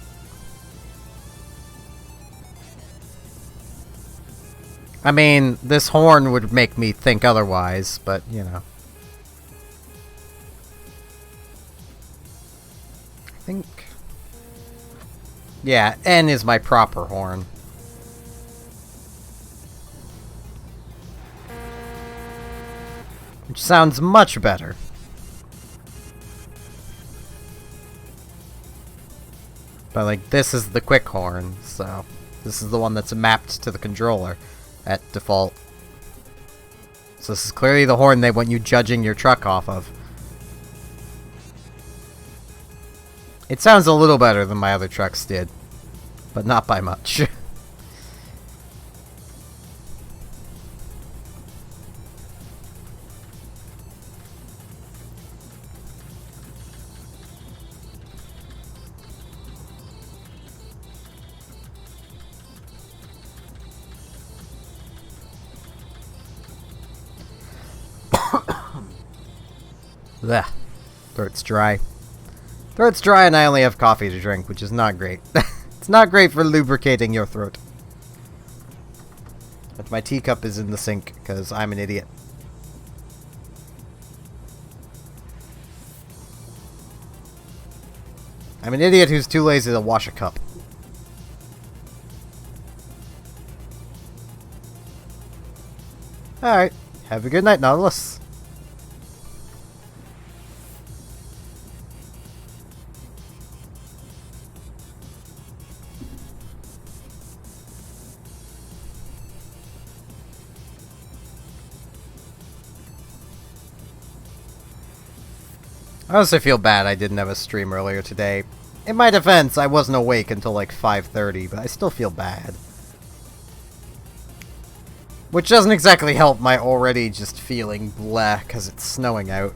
I mean, this horn would make me think otherwise, but, you know. I think... yeah, N is my proper horn. Which sounds much better. But, like, this is the quick horn, so... this is the one that's mapped to the controller at default. So this is clearly the horn they want you judging your truck off of. It sounds a little better than my other trucks did, but not by much. Blech. Throat's dry. Throat's dry and I only have coffee to drink, which is not great. It's not great for lubricating your throat. But my teacup is in the sink, because I'm an idiot. I'm an idiot who's too lazy to wash a cup. Alright. Have a good night, Nautilus. I also feel bad I didn't have a stream earlier today. In my defense, I wasn't awake until like 5:30, but I still feel bad. Which doesn't exactly help my already just feeling bleh because it's snowing out.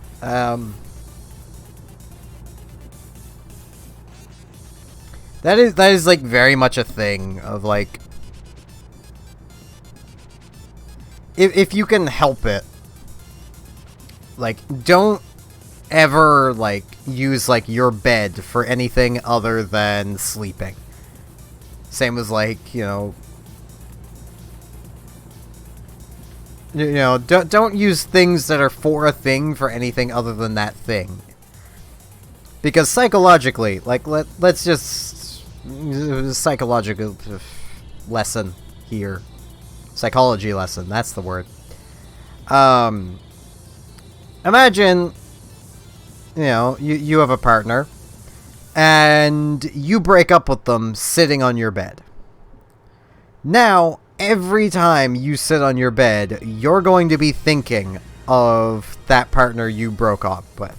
That is like very much a thing of like... If you can help it, like, don't ever, like, use, like, your bed for anything other than sleeping. Same as, like, you know, don't use things that are for a thing for anything other than that thing. Because psychologically, like, let's just... psychological lesson here. Psychology lesson, that's the word. Imagine... you know, you have a partner, and you break up with them sitting on your bed. Now, every time you sit on your bed, you're going to be thinking of that partner you broke up with.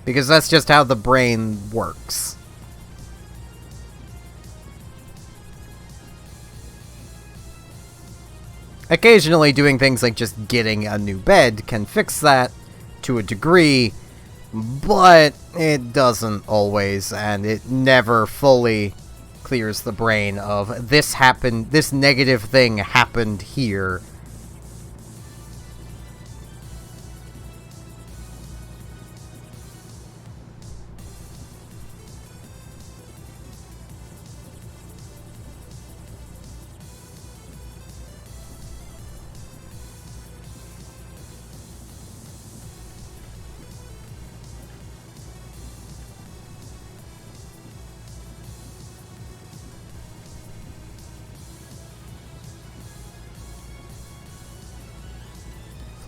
Because that's just how the brain works. Occasionally, doing things like just getting a new bed can fix that to a degree, but it doesn't always, and it never fully clears the brain of this happened, this negative thing happened here.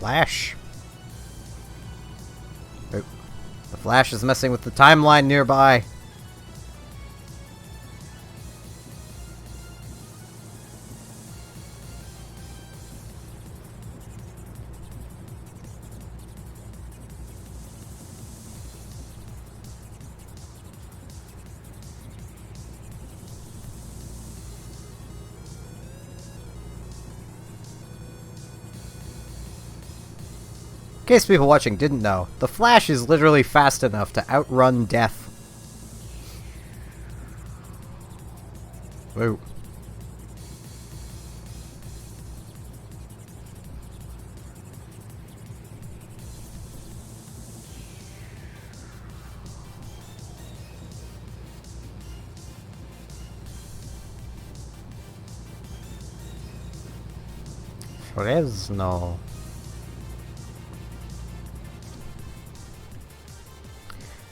Flash. Oh, the Flash is messing with the timeline nearby. In case people watching didn't know, the Flash is literally fast enough to outrun death. Whoa. Fresno.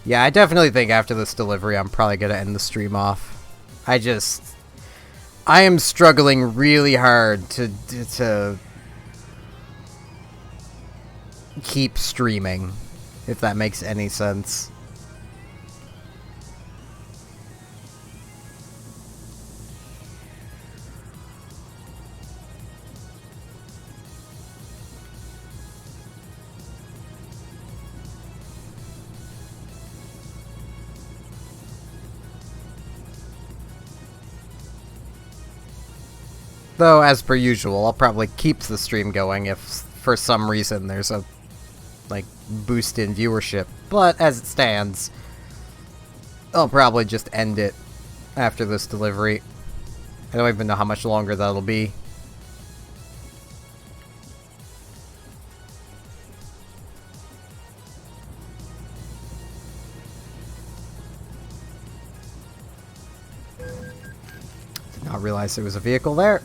Yeah, I definitely think after this delivery, I'm probably gonna end the stream off. I am struggling really hard to keep streaming, if that makes any sense. Though, as per usual, I'll probably keep the stream going if, for some reason, there's a, like, boost in viewership. But, as it stands, I'll probably just end it after this delivery. I don't even know how much longer that'll be. Did not realize there was a vehicle there.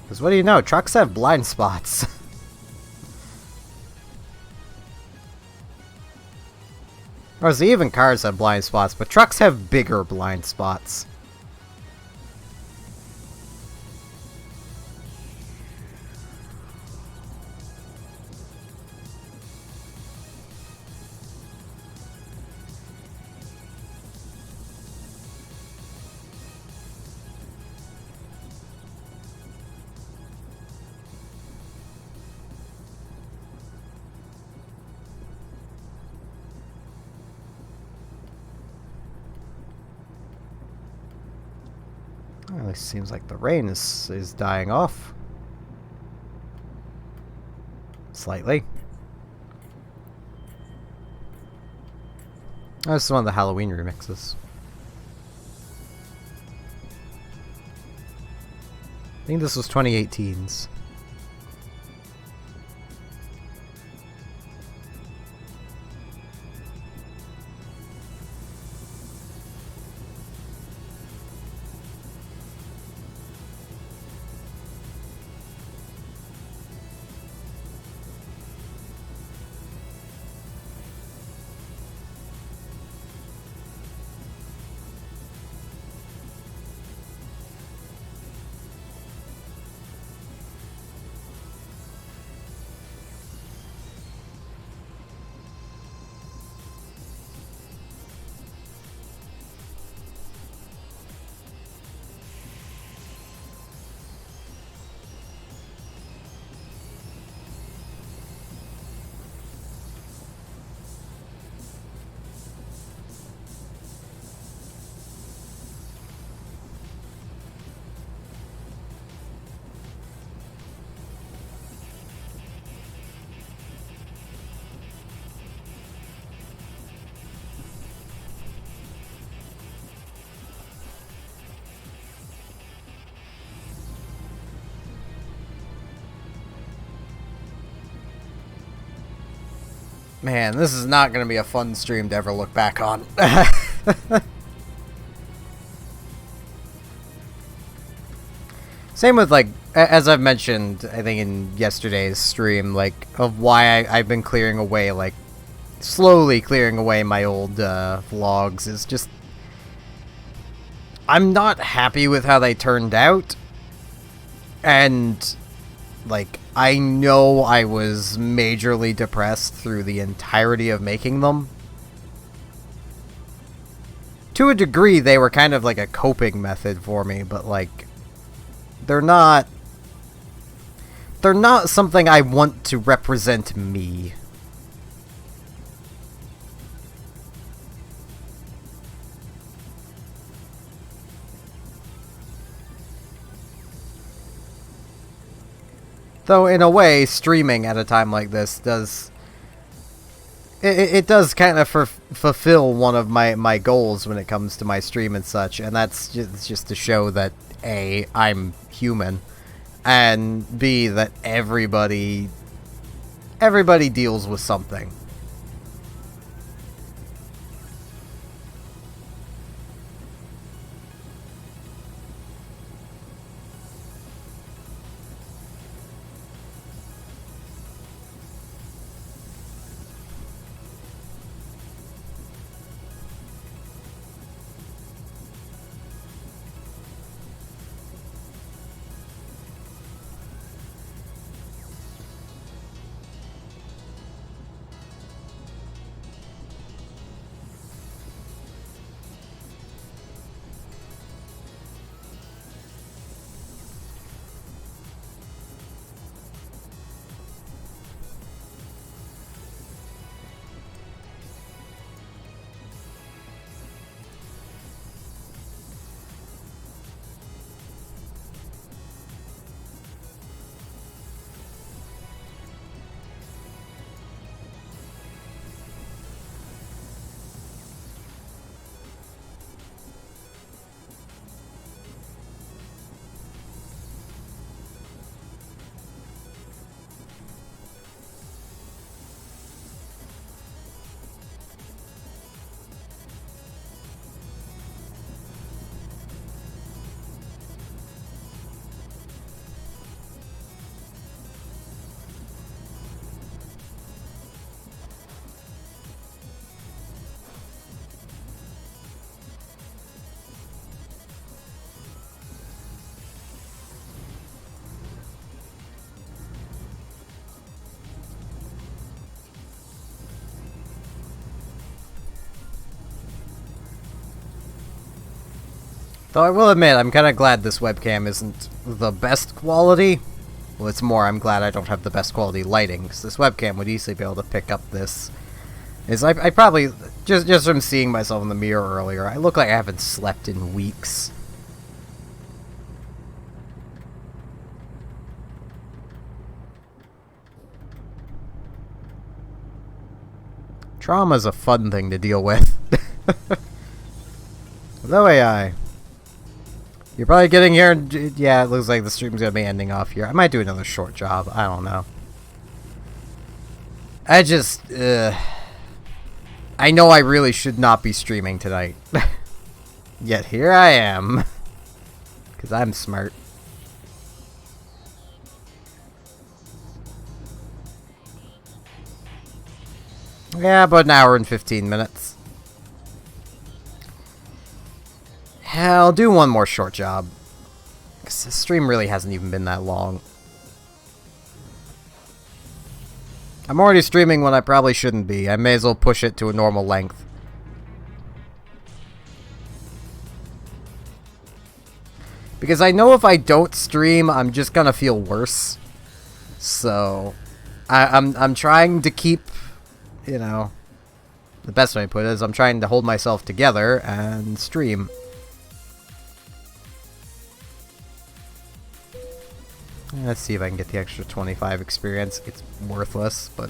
Because what do you know? Trucks have blind spots. Or see, even cars have blind spots, but trucks have bigger blind spots. Well, it seems like the rain is dying off. Slightly. Oh, this is one of the Halloween remixes. I think this was 2018's. Man, this is not going to be a fun stream to ever look back on. Same with, like, as I've mentioned, I think in yesterday's stream, like, of why I've been clearing away, like, slowly clearing away my old vlogs is just... I'm not happy with how they turned out. And, like, I know I was majorly depressed through the entirety of making them. To a degree, they were kind of like a coping method for me, but, like, they're not something I want to represent me. Though, in a way, streaming at a time like this does... It does kind of fulfill one of my goals when it comes to my stream and such, and that's just to show that, A, I'm human, and B, that everybody deals with something. Though I will admit, I'm kind of glad this webcam isn't the best quality. Well, it's more, I'm glad I don't have the best quality lighting, because this webcam would easily be able to pick up this. I probably, just from seeing myself in the mirror earlier, I look like I haven't slept in weeks. Trauma's a fun thing to deal with. Hello, AI. You're probably getting here, and yeah, it looks like the stream's gonna be ending off here. I might do another short job. I don't know. I just, I know I really should not be streaming tonight. Yet here I am. Because I'm smart. Yeah, about an hour and 15 minutes. I'll do one more short job. Because the stream really hasn't even been that long. I'm already streaming when I probably shouldn't be. I may as well push it to a normal length. Because I know if I don't stream, I'm just gonna feel worse. So, I'm trying to keep, you know, the best way to put it is I'm trying to hold myself together and stream. Let's see if I can get the extra 25 experience. It's worthless, but...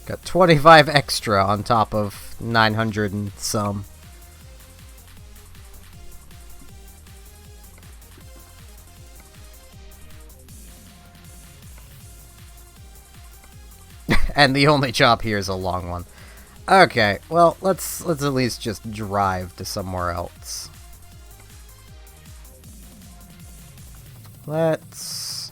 got 25 extra on top of 900 and some. And the only chop here is a long one. Okay, well, let's at least just drive to somewhere else. Let's...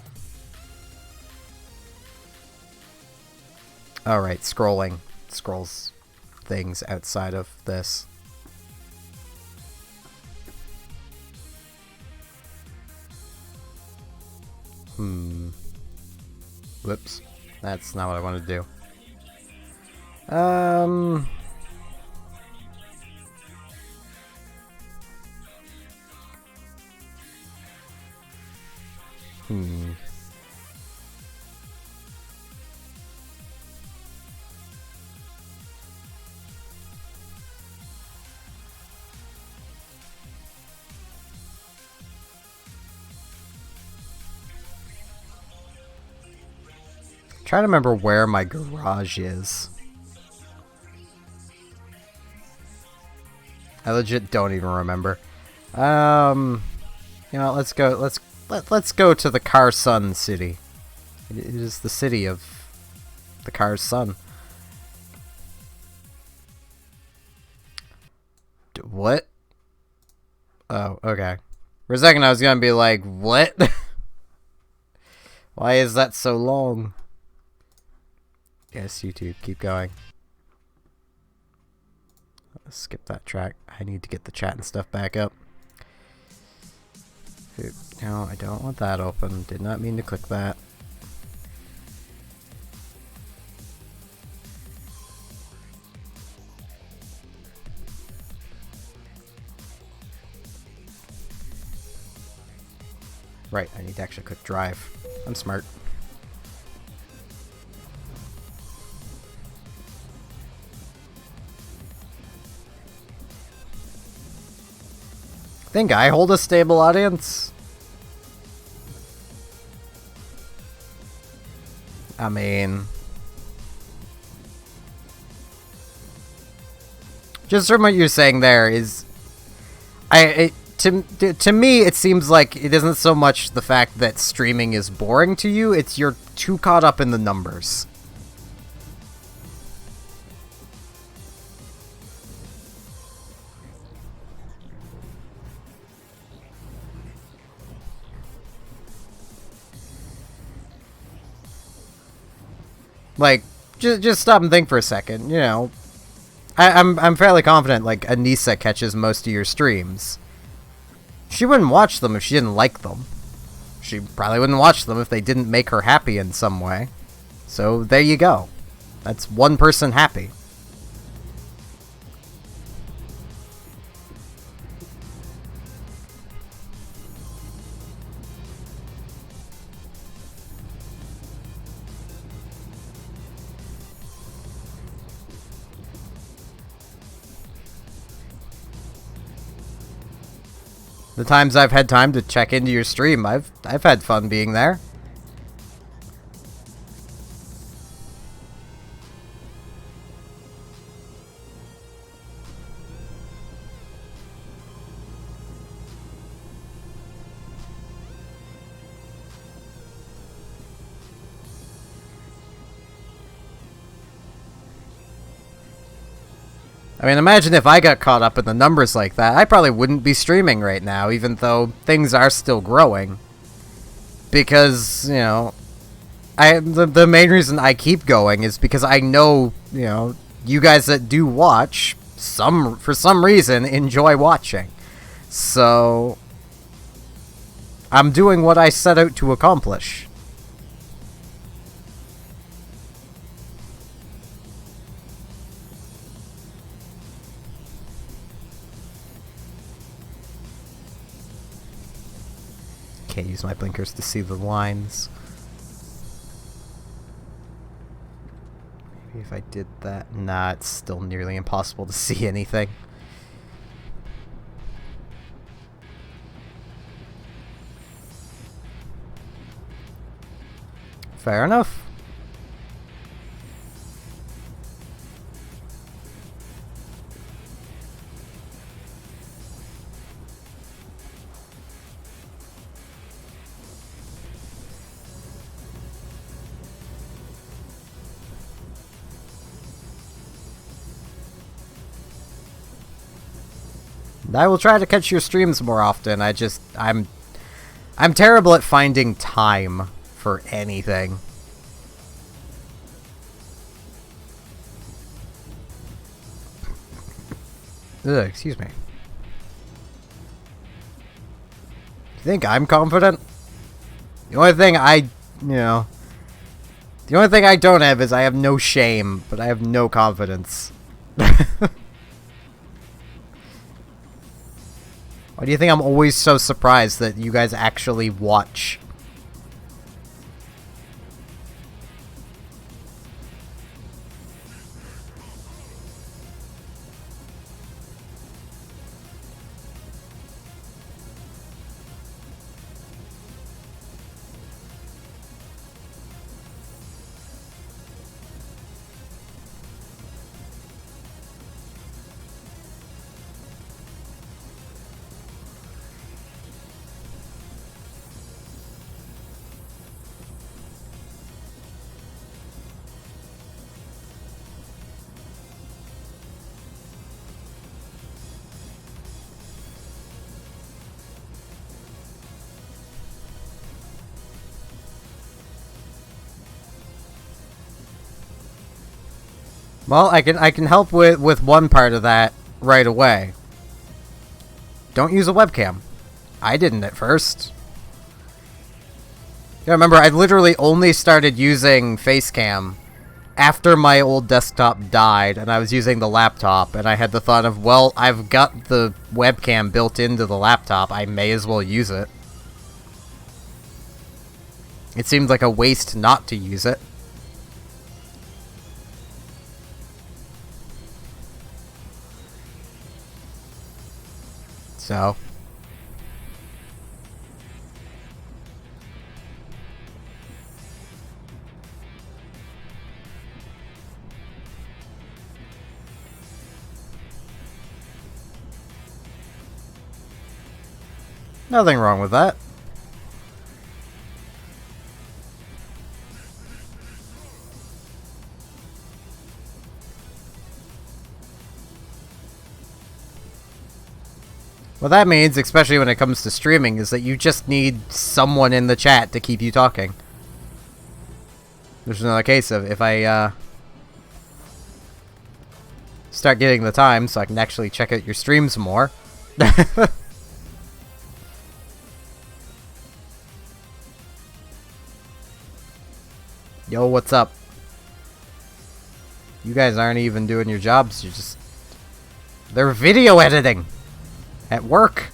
Alright, scrolling. Scrolls things outside of this. Whoops. That's not what I wanted to do. Trying to remember where my garage is. I legit don't even remember. You know, let's go to the Car Sun city. It is the city of the Car's Sun. What? Oh, okay. For a second I was gonna be like, what? Why is that so long? Yes, YouTube, keep going. Let's skip that track. I need to get the chat and stuff back up. No, I don't want that open. Did not mean to click that. Right, I need to actually click drive. I'm smart. Think I hold a stable audience? I mean... just from what you're saying there is... To me, it seems like it isn't so much the fact that streaming is boring to you, it's you're too caught up in the numbers. Like, just stop and think for a second, you know. I'm fairly confident, like, Anissa catches most of your streams. She wouldn't watch them if she didn't like them. She probably wouldn't watch them if they didn't make her happy in some way. So there you go. That's one person happy. The times I've had time to check into your stream, I've had fun being there. I mean, imagine if I got caught up in the numbers like that. I probably wouldn't be streaming right now, even though things are still growing. Because, you know, the main reason I keep going is because I know, you know, you guys that do watch, for some reason, enjoy watching. So, I'm doing what I set out to accomplish. Can't use my blinkers to see the lines. Maybe if I did that... Nah, it's still nearly impossible to see anything. Fair enough. I will try to catch your streams more often. I'm terrible at finding time for anything. Ugh, excuse me. You think I'm confident? The only thing the only thing I don't have is I have no shame, but I have no confidence. Why do you think I'm always so surprised that you guys actually watch? Well, I can help with one part of that right away. Don't use a webcam. I didn't at first. Yeah, remember, I literally only started using Facecam after my old desktop died, and I was using the laptop, and I had the thought of, well, I've got the webcam built into the laptop, I may as well use it. It seemed like a waste not to use it. So... nothing wrong with that. What that means, especially when it comes to streaming, is that you just need someone in the chat to keep you talking. There's another case of if I start getting the time so I can actually check out your streams more. Yo, what's up? You guys aren't even doing your jobs, you're just... They're video editing! At work!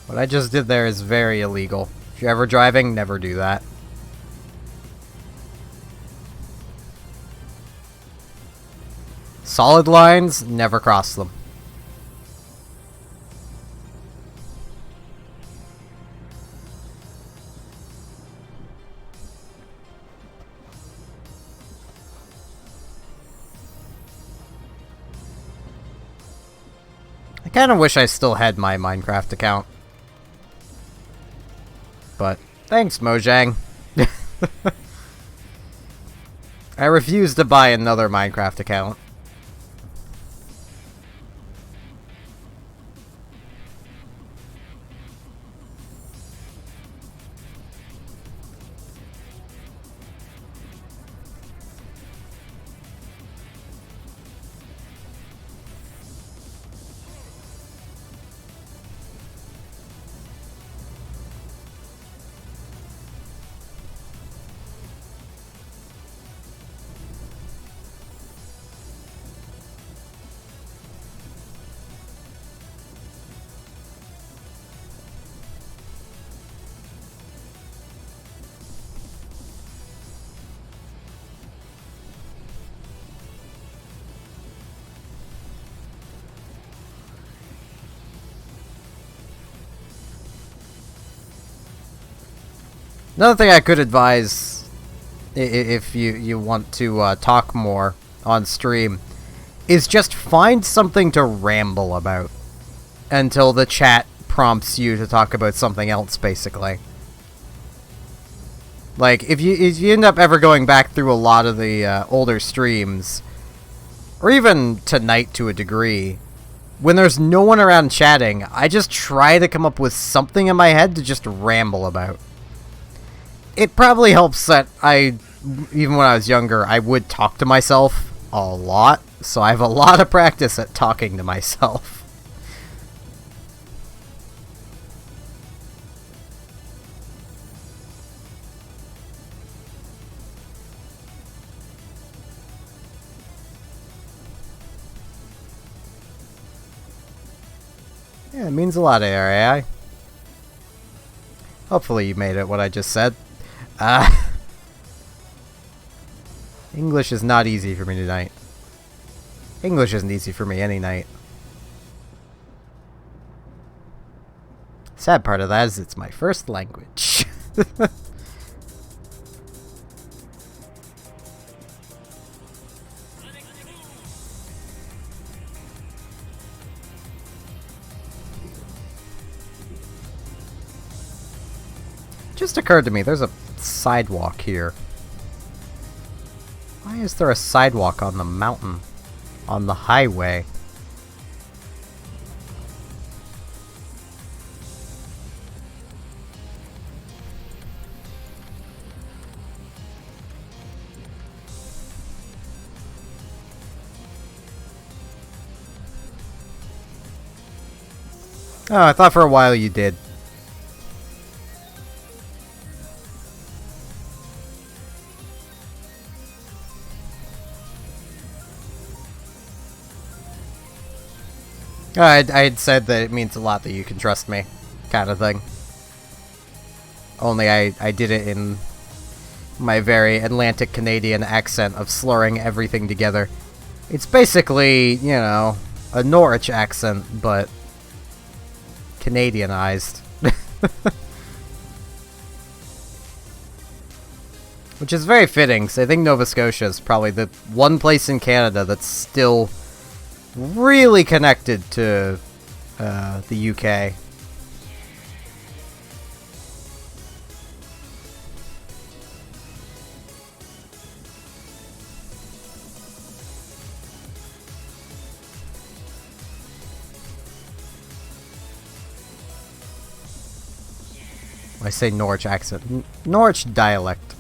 What I just did there is very illegal. If you're ever driving, never do that. Solid lines, never cross them. I kind of wish I still had my Minecraft account. But, thanks, Mojang. I refuse to buy another Minecraft account. Another thing I could advise, if you want to talk more on stream, is just find something to ramble about until the chat prompts you to talk about something else, basically. Like, if you end up ever going back through a lot of the older streams, or even tonight to a degree, when there's no one around chatting, I just try to come up with something in my head to just ramble about. It probably helps that even when I was younger, I would talk to myself a lot, so I have a lot of practice at talking to myself. Yeah, it means a lot, AI. Hopefully you made it what I just said. English is not easy for me tonight. English isn't easy for me any night. Sad part of that is it's my first language. Just occurred to me, there's a sidewalk here. Why is there a sidewalk on the mountain? On the highway? Oh, I thought for a while you did. I had said that it means a lot that you can trust me, kind of thing. Only I did it in my very Atlantic Canadian accent of slurring everything together. It's basically, you know, a Norwich accent, but Canadianized. Which is very fitting, because I think Nova Scotia is probably the one place in Canada that's still really connected to the UK. I say Norwich accent. Norwich dialect.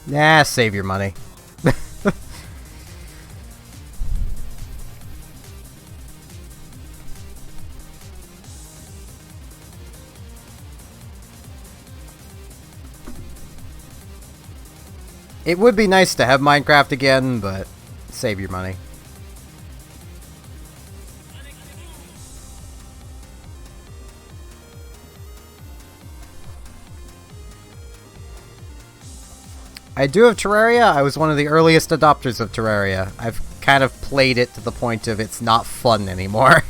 Nah, save your money. It would be nice to have Minecraft again, but save your money. I do have Terraria. I was one of the earliest adopters of Terraria. I've kind of played it to the point of it's not fun anymore.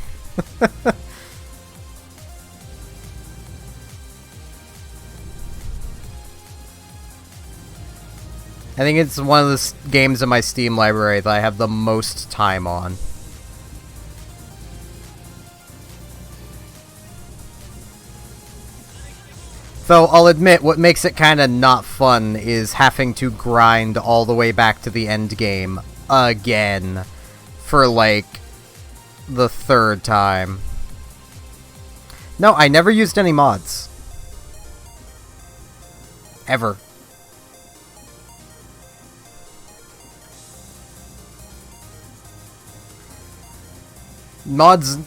I think it's one of the games in my Steam library that I have the most time on. Though, I'll admit, what makes it kinda not fun is having to grind all the way back to the end game again for, like, the third time. No, I never used any mods. Ever. Mods,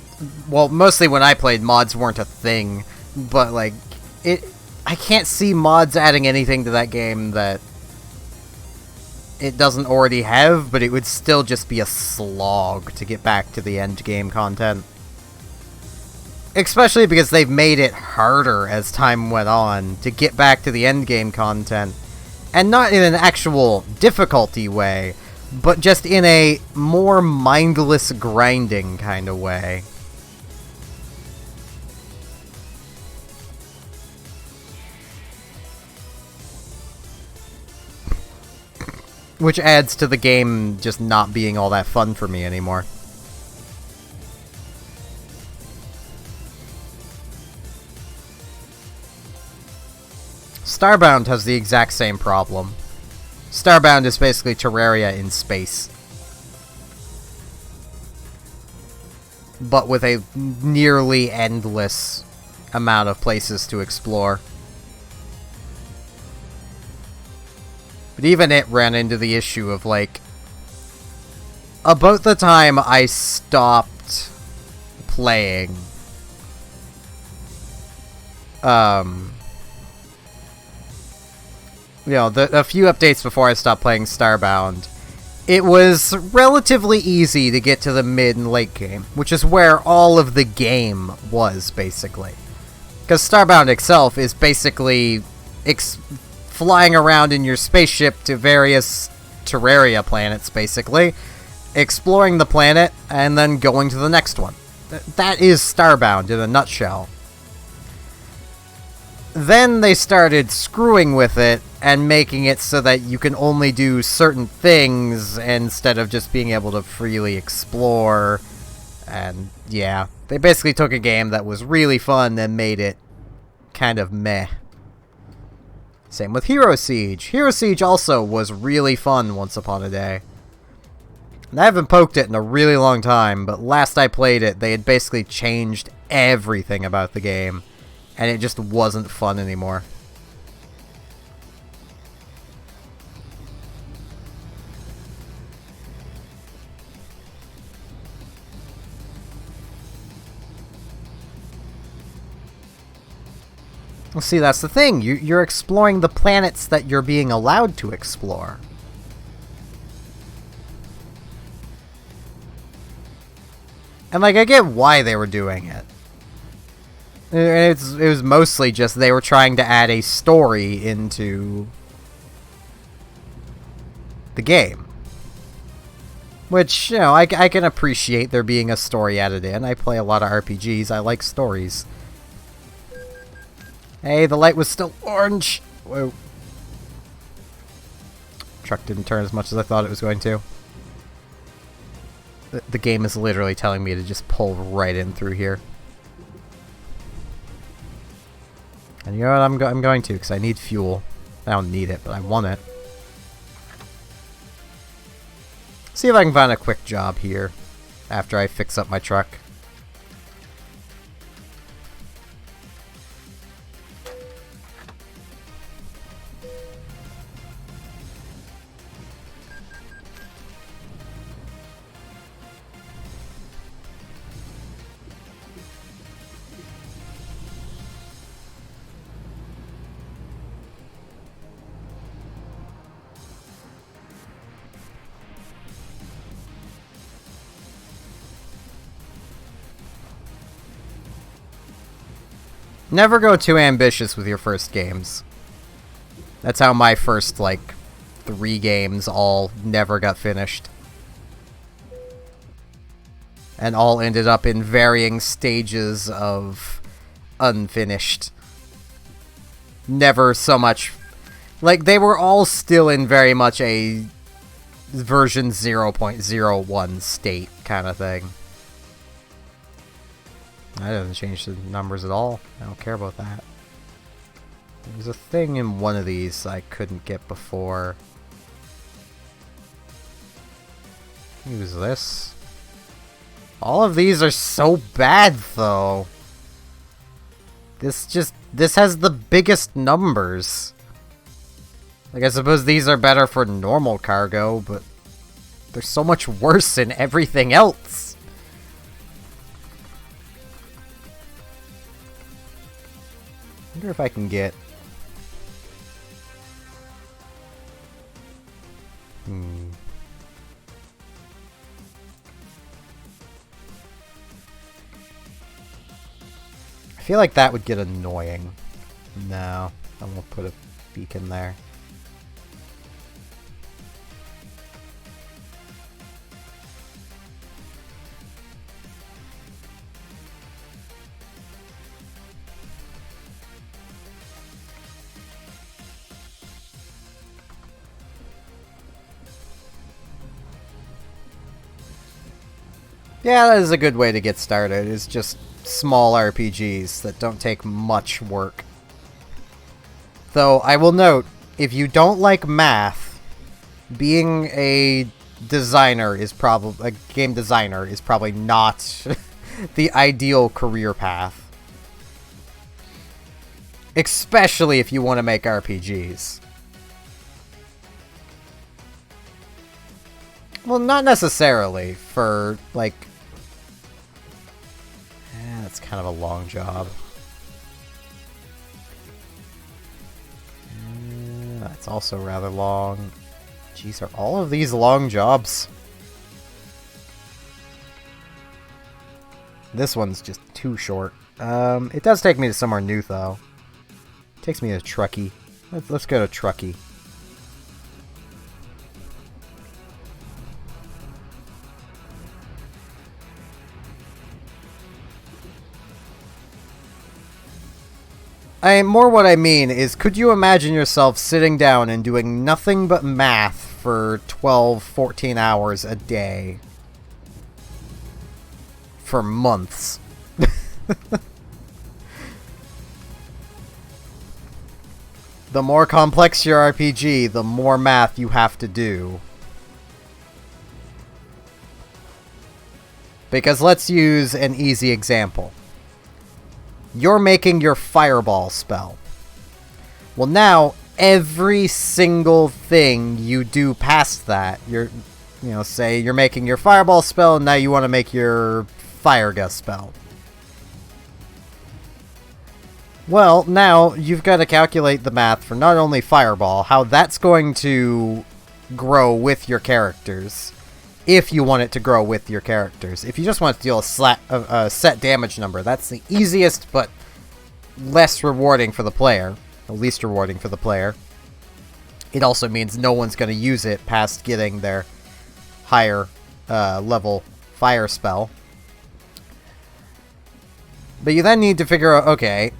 well, mostly when I played, mods weren't a thing, but, like, I can't see mods adding anything to that game that it doesn't already have, but it would still just be a slog to get back to the end game content. Especially because they've made it harder as time went on to get back to the end game content. And not in an actual difficulty way, but just in a more mindless grinding kind of way. Which adds to the game just not being all that fun for me anymore. Starbound has the exact same problem. Starbound is basically Terraria in space. But with a nearly endless amount of places to explore. But even it ran into the issue of, like, about the time I stopped playing, you know, a few updates before I stopped playing Starbound, it was relatively easy to get to the mid and late game, which is where all of the game was, basically. Because Starbound itself is basically flying around in your spaceship to various Terraria planets, basically, exploring the planet, and then going to the next one. That is Starbound in a nutshell. Then they started screwing with it and making it so that you can only do certain things instead of just being able to freely explore. And yeah, they basically took a game that was really fun and made it kind of meh. Same with Hero Siege. Hero Siege also was really fun once upon a day. And I haven't poked it in a really long time, but last I played it, they had basically changed everything about the game. And it just wasn't fun anymore. Well, see, that's the thing. You're exploring the planets that you're being allowed to explore. And, like, I get why they were doing it. It was mostly just they were trying to add a story into the game. Which, you know, I can appreciate there being a story added in. I play a lot of RPGs. I like stories. Hey, the light was still orange! Whoa. Truck didn't turn as much as I thought it was going to. The game is literally telling me to just pull right in through here. And you know what, I'm going to, because I need fuel. I don't need it, but I want it. See if I can find a quick job here after I fix up my truck. Never go too ambitious with your first games. That's how my first, like, 3 games all never got finished. And all ended up in varying stages of unfinished. Never so much... Like, they were all still in very much a version 0.01 state kind of thing. That doesn't change the numbers at all. I don't care about that. There's a thing in one of these I couldn't get before. Use this. All of these are so bad, though. This has the biggest numbers. Like, I suppose these are better for normal cargo, but they're so much worse in everything else. I wonder if I can get... I feel like that would get annoying. No, I won't put a beacon there. Yeah, that is a good way to get started, is just small RPGs that don't take much work. Though, I will note, if you don't like math, being a designer is probably... a game designer is probably not the ideal career path. Especially if you want to make RPGs. Well, not necessarily for, like... that's kind of a long job. That's also rather long. Jeez, are all of these long jobs? This one's just too short. It does take me to somewhere new, though. It takes me to Truckee. Let's go to Truckee. More what I mean is, could you imagine yourself sitting down and doing nothing but math for 12, 14 hours a day? For months. The more complex your RPG, the more math you have to do. Because let's use an easy example. You're making your fireball spell. Well, now every single thing you do past that, say you're making your fireball spell, and now you want to make your fire gust spell. Well, now you've got to calculate the math for not only fireball, how that's going to grow with your characters. If you want it to grow with your characters. If you just want to deal a set damage number, that's the easiest but less rewarding for the player. The least rewarding for the player. It also means no one's going to use it past getting their higher level fire spell. But you then need to figure out, okay,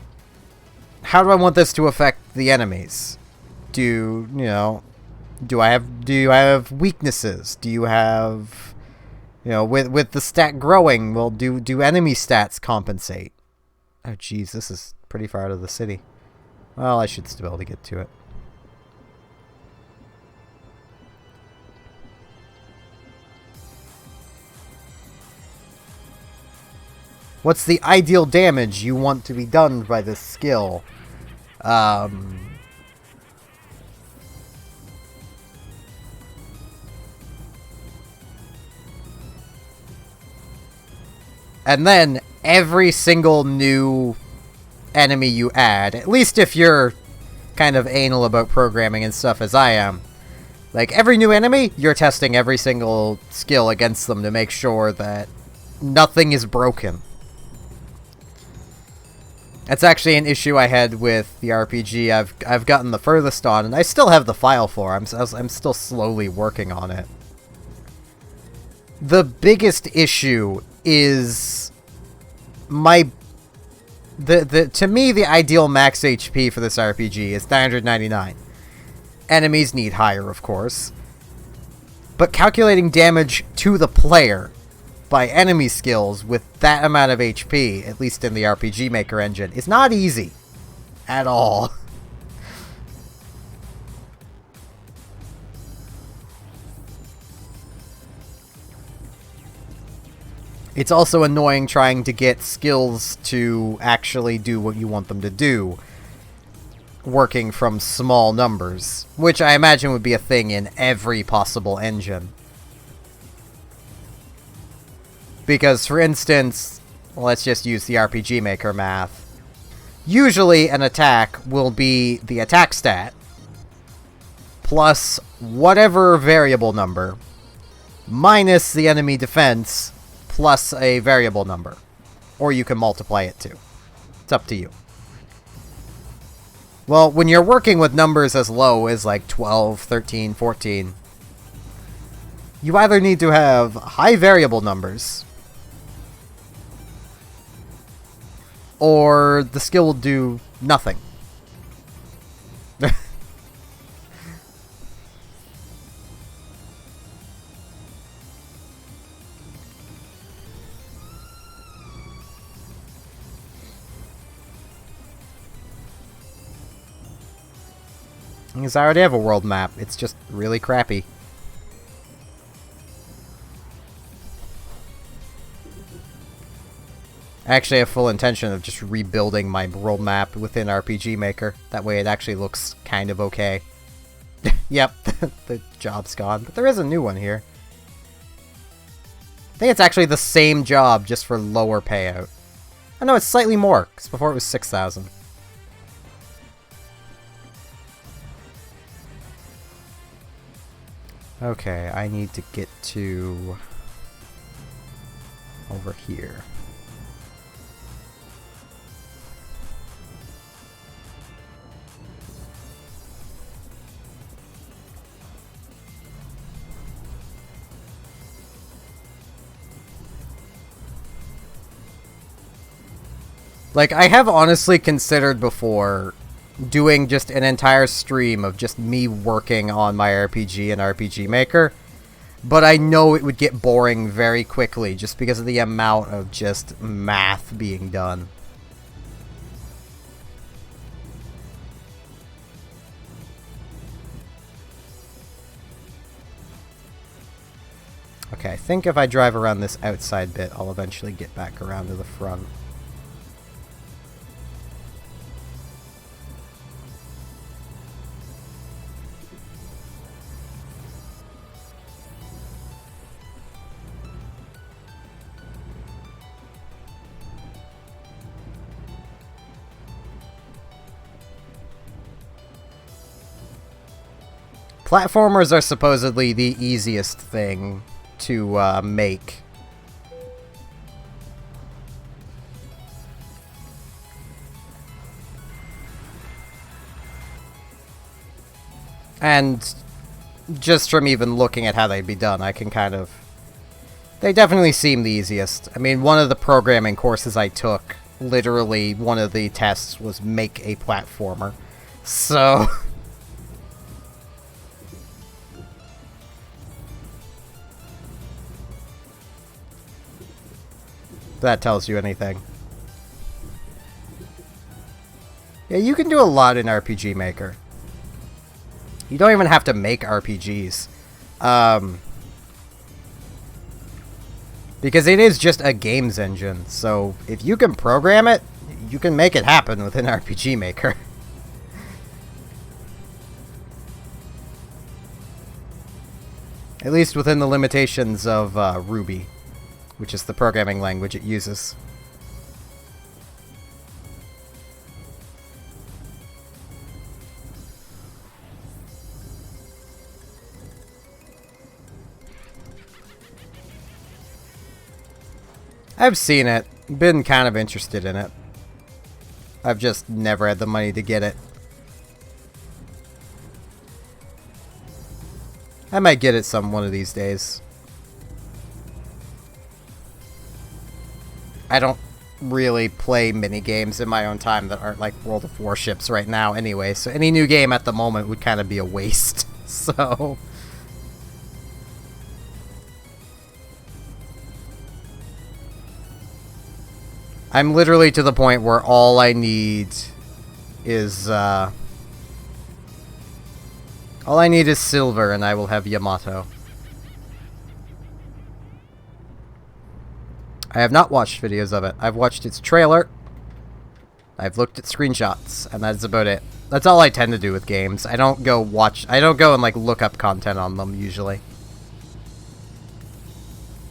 how do I want this to affect the enemies? Do I have weaknesses? Do you have, with the stat growing, do enemy stats compensate? Oh, geez, this is pretty far out of the city. Well, I should still be able to get to it. What's the ideal damage you want to be done by this skill? And then, every single new enemy you add, at least if you're kind of anal about programming and stuff as I am, like, every new enemy, you're testing every single skill against them to make sure that nothing is broken. That's actually an issue I had with the RPG I've gotten the furthest on, and I still have the file for. I'm still slowly working on it. The biggest issue is to me, the ideal max HP for this RPG is 999. Enemies need higher, of course. But calculating damage to the player by enemy skills with that amount of HP, at least in the RPG Maker engine, is not easy. At all. It's also annoying trying to get skills to actually do what you want them to do, working from small numbers, which I imagine would be a thing in every possible engine. Because, for instance, let's just use the RPG Maker math. Usually an attack will be the attack stat plus whatever variable number minus the enemy defense plus a variable number. Or you can multiply it too. It's up to you. Well, when you're working with numbers as low as like 12, 13, 14, you either need to have high variable numbers, or the skill will do nothing. Because I already have a world map, it's just really crappy. I actually have full intention of just rebuilding my world map within RPG Maker. That way it actually looks kind of okay. Yep, the job's gone, but there is a new one here. I think it's actually the same job, just for lower payout. Oh no, it's slightly more, because before it was 6,000. Okay, I need to get to over here. Like, I have honestly considered before doing just an entire stream of just me working on my RPG and RPG Maker, but I know it would get boring very quickly just because of the amount of just math being done. Okay, I think if I drive around this outside bit, I'll eventually get back around to the front. Platformers are supposedly the easiest thing to make. And just from even looking at how they'd be done, I can kind of... They definitely seem the easiest. I mean, one of the programming courses I took, literally one of the tests was make a platformer. So... that tells you anything. Yeah, you can do a lot in RPG Maker. You don't even have to make RPGs. Because it is just a games engine, so if you can program it, you can make it happen within RPG Maker. At least within the limitations of Ruby, which is the programming language it uses. I've seen it, been kind of interested in it. I've just never had the money to get it. I might get it one of these days. I don't really play mini games in my own time that aren't like World of Warships right now anyway, so any new game at the moment would kind of be a waste. So I'm literally to the point where all I need is silver and I will have Yamato. I have not watched videos of it. I've watched its trailer. I've looked at screenshots, and that's about it. That's all I tend to do with games. I don't go and like look up content on them usually.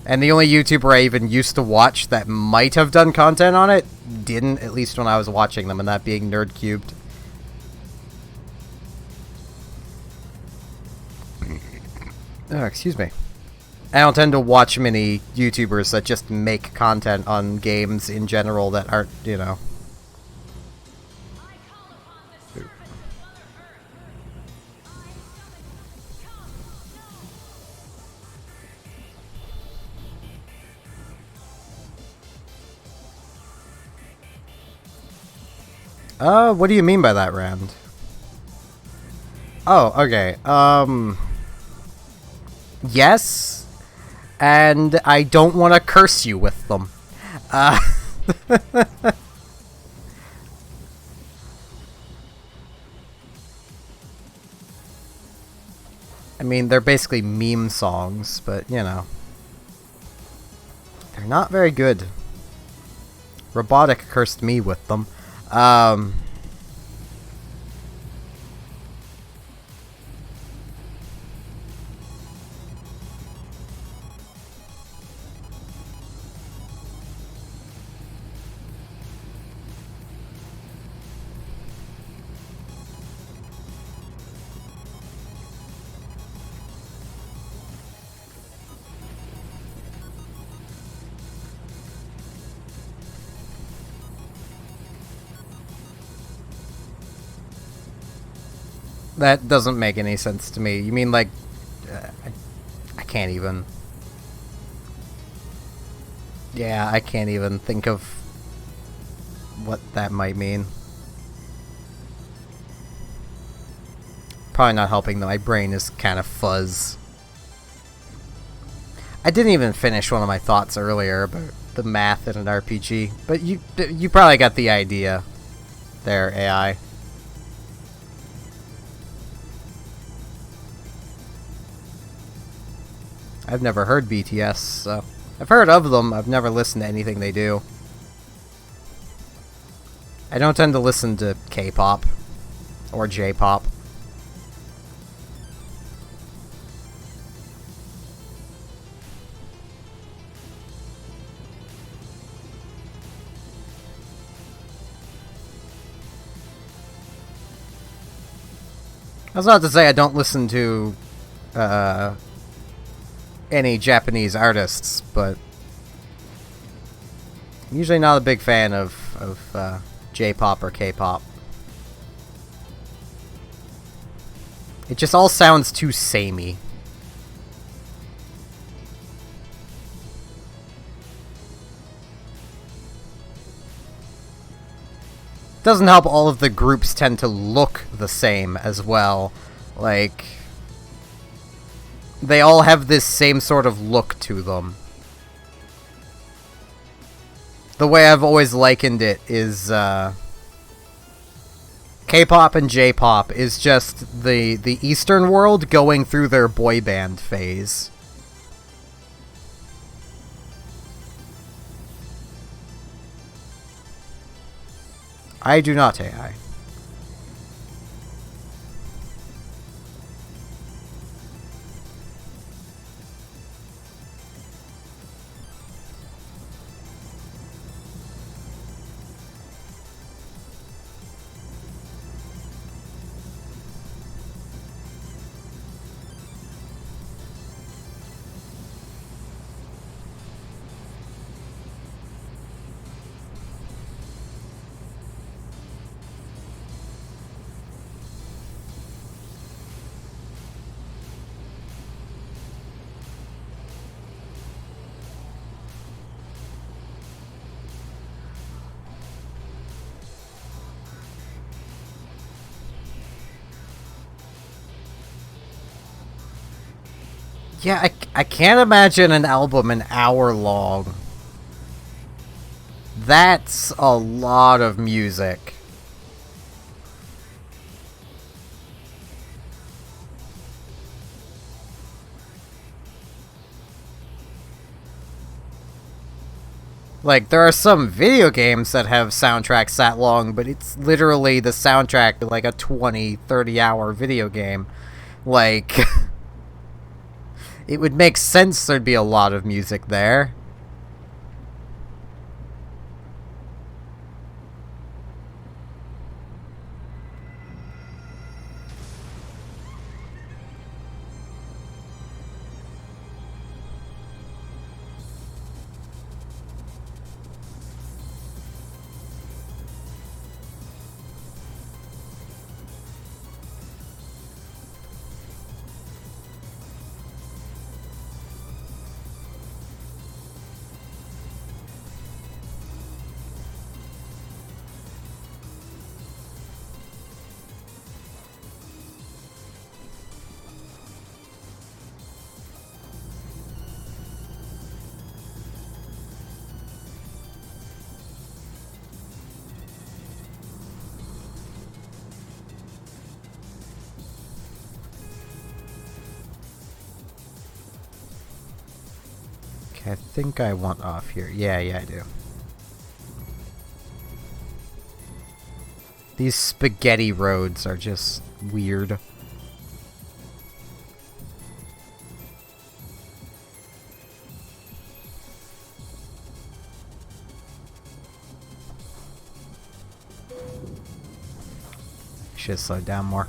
And the only YouTuber I even used to watch that might have done content on it didn't, at least when I was watching them, and that being NerdCubed. Oh, excuse me. I don't tend to watch many YouTubers that just make content on games in general that aren't, you know. What do you mean by that, Rand? Oh, okay. Yes, and I don't want to curse you with them. I mean, they're basically meme songs, but, you know. They're not very good. Robotic cursed me with them. That doesn't make any sense to me. You mean like... I can't even... Yeah, I can't even think of what that might mean. Probably not helping though. My brain is kind of fuzz. I didn't even finish one of my thoughts earlier about the math in an RPG, but you probably got the idea there, AI. I've never heard BTS, so... I've heard of them, I've never listened to anything they do. I don't tend to listen to K-pop. Or J-pop. That's not to say I don't listen to... any Japanese artists, but I'm usually not a big fan of J-pop or K-pop. It just all sounds too samey. Doesn't help all of the groups tend to look the same as well. Like... they all have this same sort of look to them. The way I've always likened it is, K-pop and J-pop is just the Eastern world going through their boy band phase. I do not AI. Yeah, I can't imagine an album an hour long. That's a lot of music. Like, there are some video games that have soundtracks that long, but it's literally the soundtrack to like a 20, 30-hour video game. Like, it would make sense there'd be a lot of music there. I think I want off here. Yeah, I do. These spaghetti roads are just weird. Should slow down more.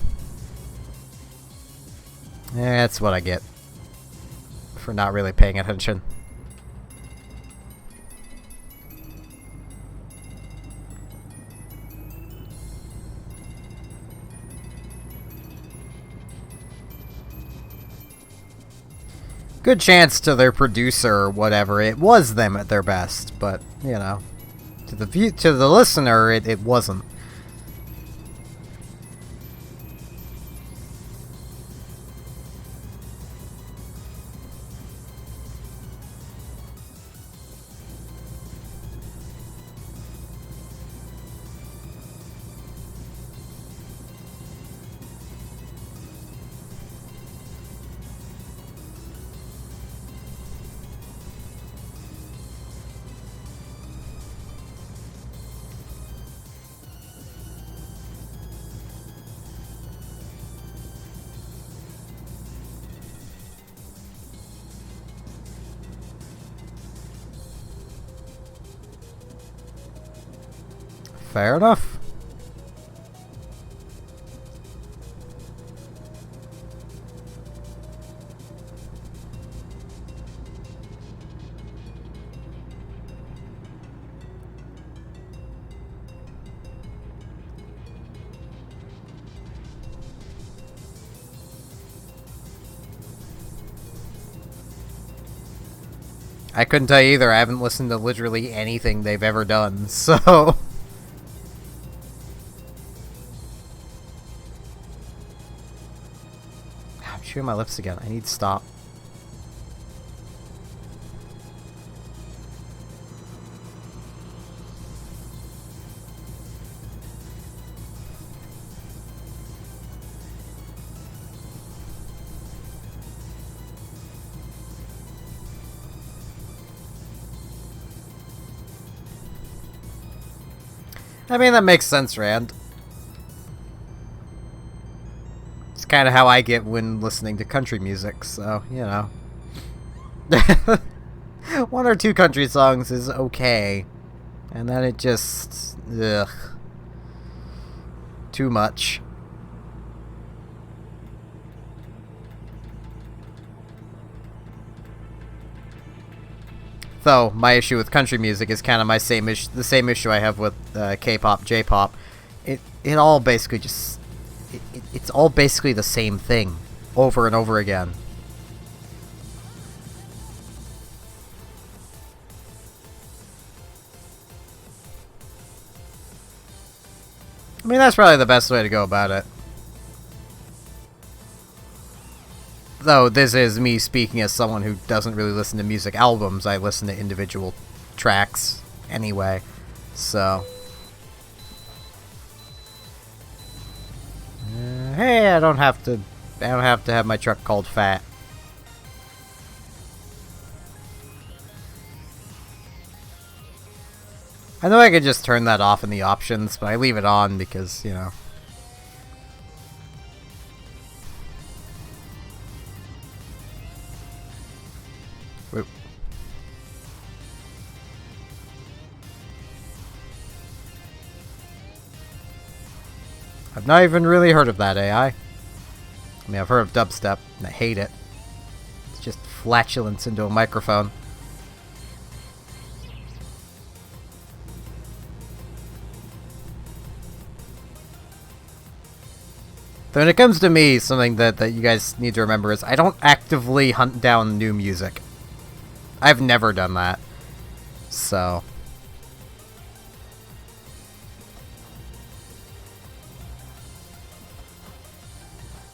Yeah, that's what I get for not really paying attention. Good chance to their producer or whatever, it was them at their best, but, you know, to the listener, it wasn't. Fair enough. I couldn't tell you either. I haven't listened to literally anything they've ever done, so... I'm chewing my lips again. I need to stop. I mean, that makes sense, Rand. It's kind of how I get when listening to country music, so, you know. One or two country songs is okay. And then it just... ugh. Too much. Though, my issue with country music is kind of the same issue I have with K-pop, J-pop. It all basically just... It's all basically the same thing. Over and over again. I mean, that's probably the best way to go about it. Though, this is me speaking as someone who doesn't really listen to music albums. I listen to individual tracks anyway. So... hey, I don't have to have my truck called fat. I know I could just turn that off in the options, but I leave it on because, you know. Whoop. I've not even really heard of that AI. I mean, I've heard of dubstep, and I hate it. It's just flatulence into a microphone. So when it comes to me, something that you guys need to remember is I don't actively hunt down new music. I've never done that. So...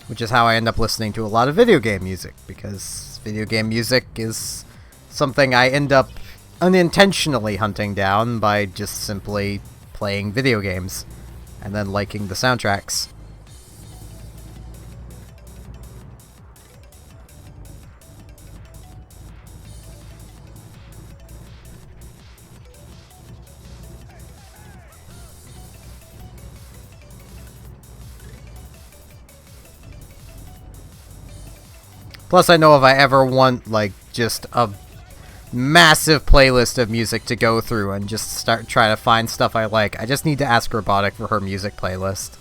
which is how I end up listening to a lot of video game music, because video game music is something I end up unintentionally hunting down by just simply playing video games and then liking the soundtracks. Plus, I know if I ever want, like, just a massive playlist of music to go through and just start trying to find stuff I like, I just need to ask Robotic for her music playlist.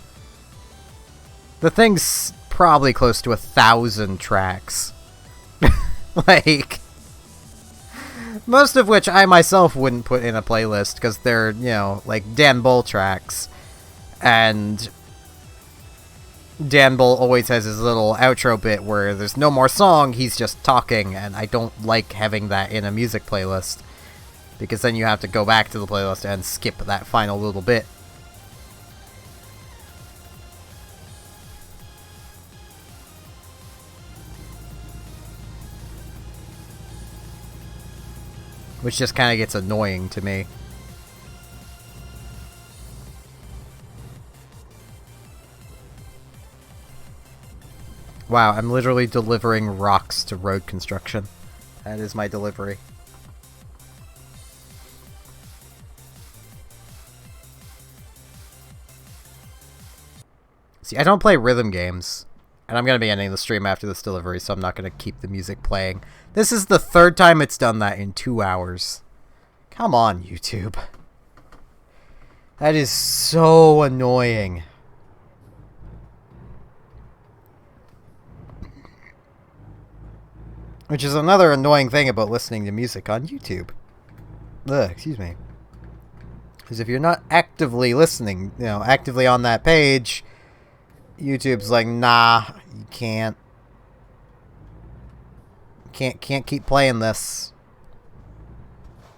The thing's probably close to 1,000 tracks. Like, most of which I myself wouldn't put in a playlist because they're, you know, like Dan Bull tracks. And Dan Bull always has his little outro bit where there's no more song, he's just talking, and I don't like having that in a music playlist. Because then you have to go back to the playlist and skip that final little bit. Which just kind of gets annoying to me. Wow, I'm literally delivering rocks to road construction. That is my delivery. See, I don't play rhythm games. And I'm going to be ending the stream after this delivery, so I'm not going to keep the music playing. This is the third time it's done that in 2 hours. Come on, YouTube. That is so annoying. Which is another annoying thing about listening to music on YouTube. Ugh, excuse me. Because if you're not actively listening, you know, actively on that page, YouTube's like, nah, you can't. Can't keep playing this.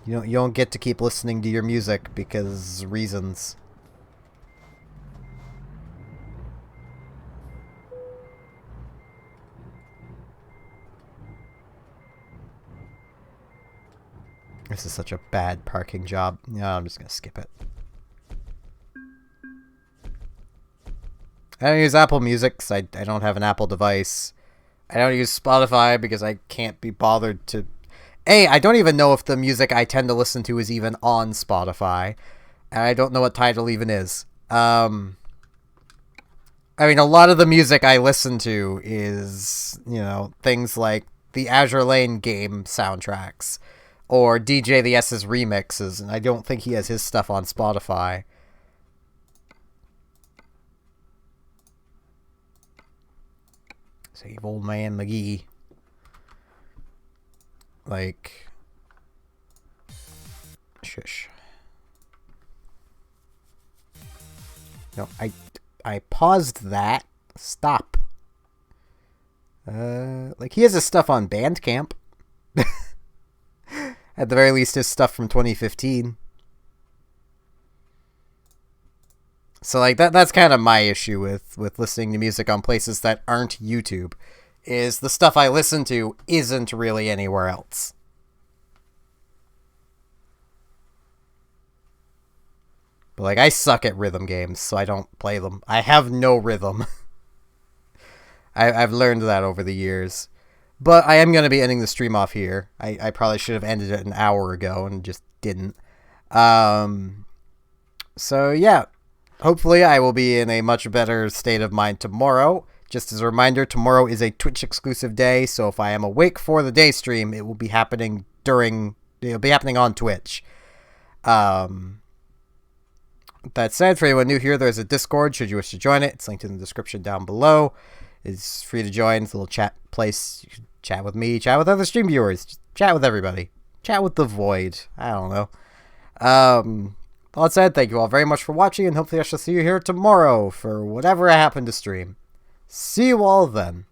You don't get to keep listening to your music because reasons. This is such a bad parking job. No, I'm just gonna skip it. I don't use Apple Music because I don't have an Apple device. I don't use Spotify because I can't be bothered to... I don't even know if the music I tend to listen to is even on Spotify. I don't know what Tidal even is. I mean, a lot of the music I listen to is, you know, things like the Azure Lane game soundtracks or DJ the S's remixes, and I don't think he has his stuff on Spotify. Save old man McGee. Like, shush. No, I paused that. Stop. Like, he has his stuff on Bandcamp. At the very least, his stuff from 2015. So, like, that's kind of my issue with listening to music on places that aren't YouTube, is the stuff I listen to isn't really anywhere else. But, like, I suck at rhythm games, so I don't play them. I have no rhythm. I've learned that over the years. But I am going to be ending the stream off here. I probably should have ended it an hour ago and just didn't. So, yeah. Hopefully I will be in a much better state of mind tomorrow. Just as a reminder, tomorrow is a Twitch exclusive day, so if I am awake for the day stream, it will be happening on Twitch. That said, for anyone new here, there's a Discord should you wish to join it. It's linked in the description down below. It's free to join. It's a little chat place. You can chat with me, chat with other stream viewers, just chat with everybody. Chat with the void. I don't know. All that said, thank you all very much for watching, and hopefully I shall see you here tomorrow for whatever I happen to stream. See you all then.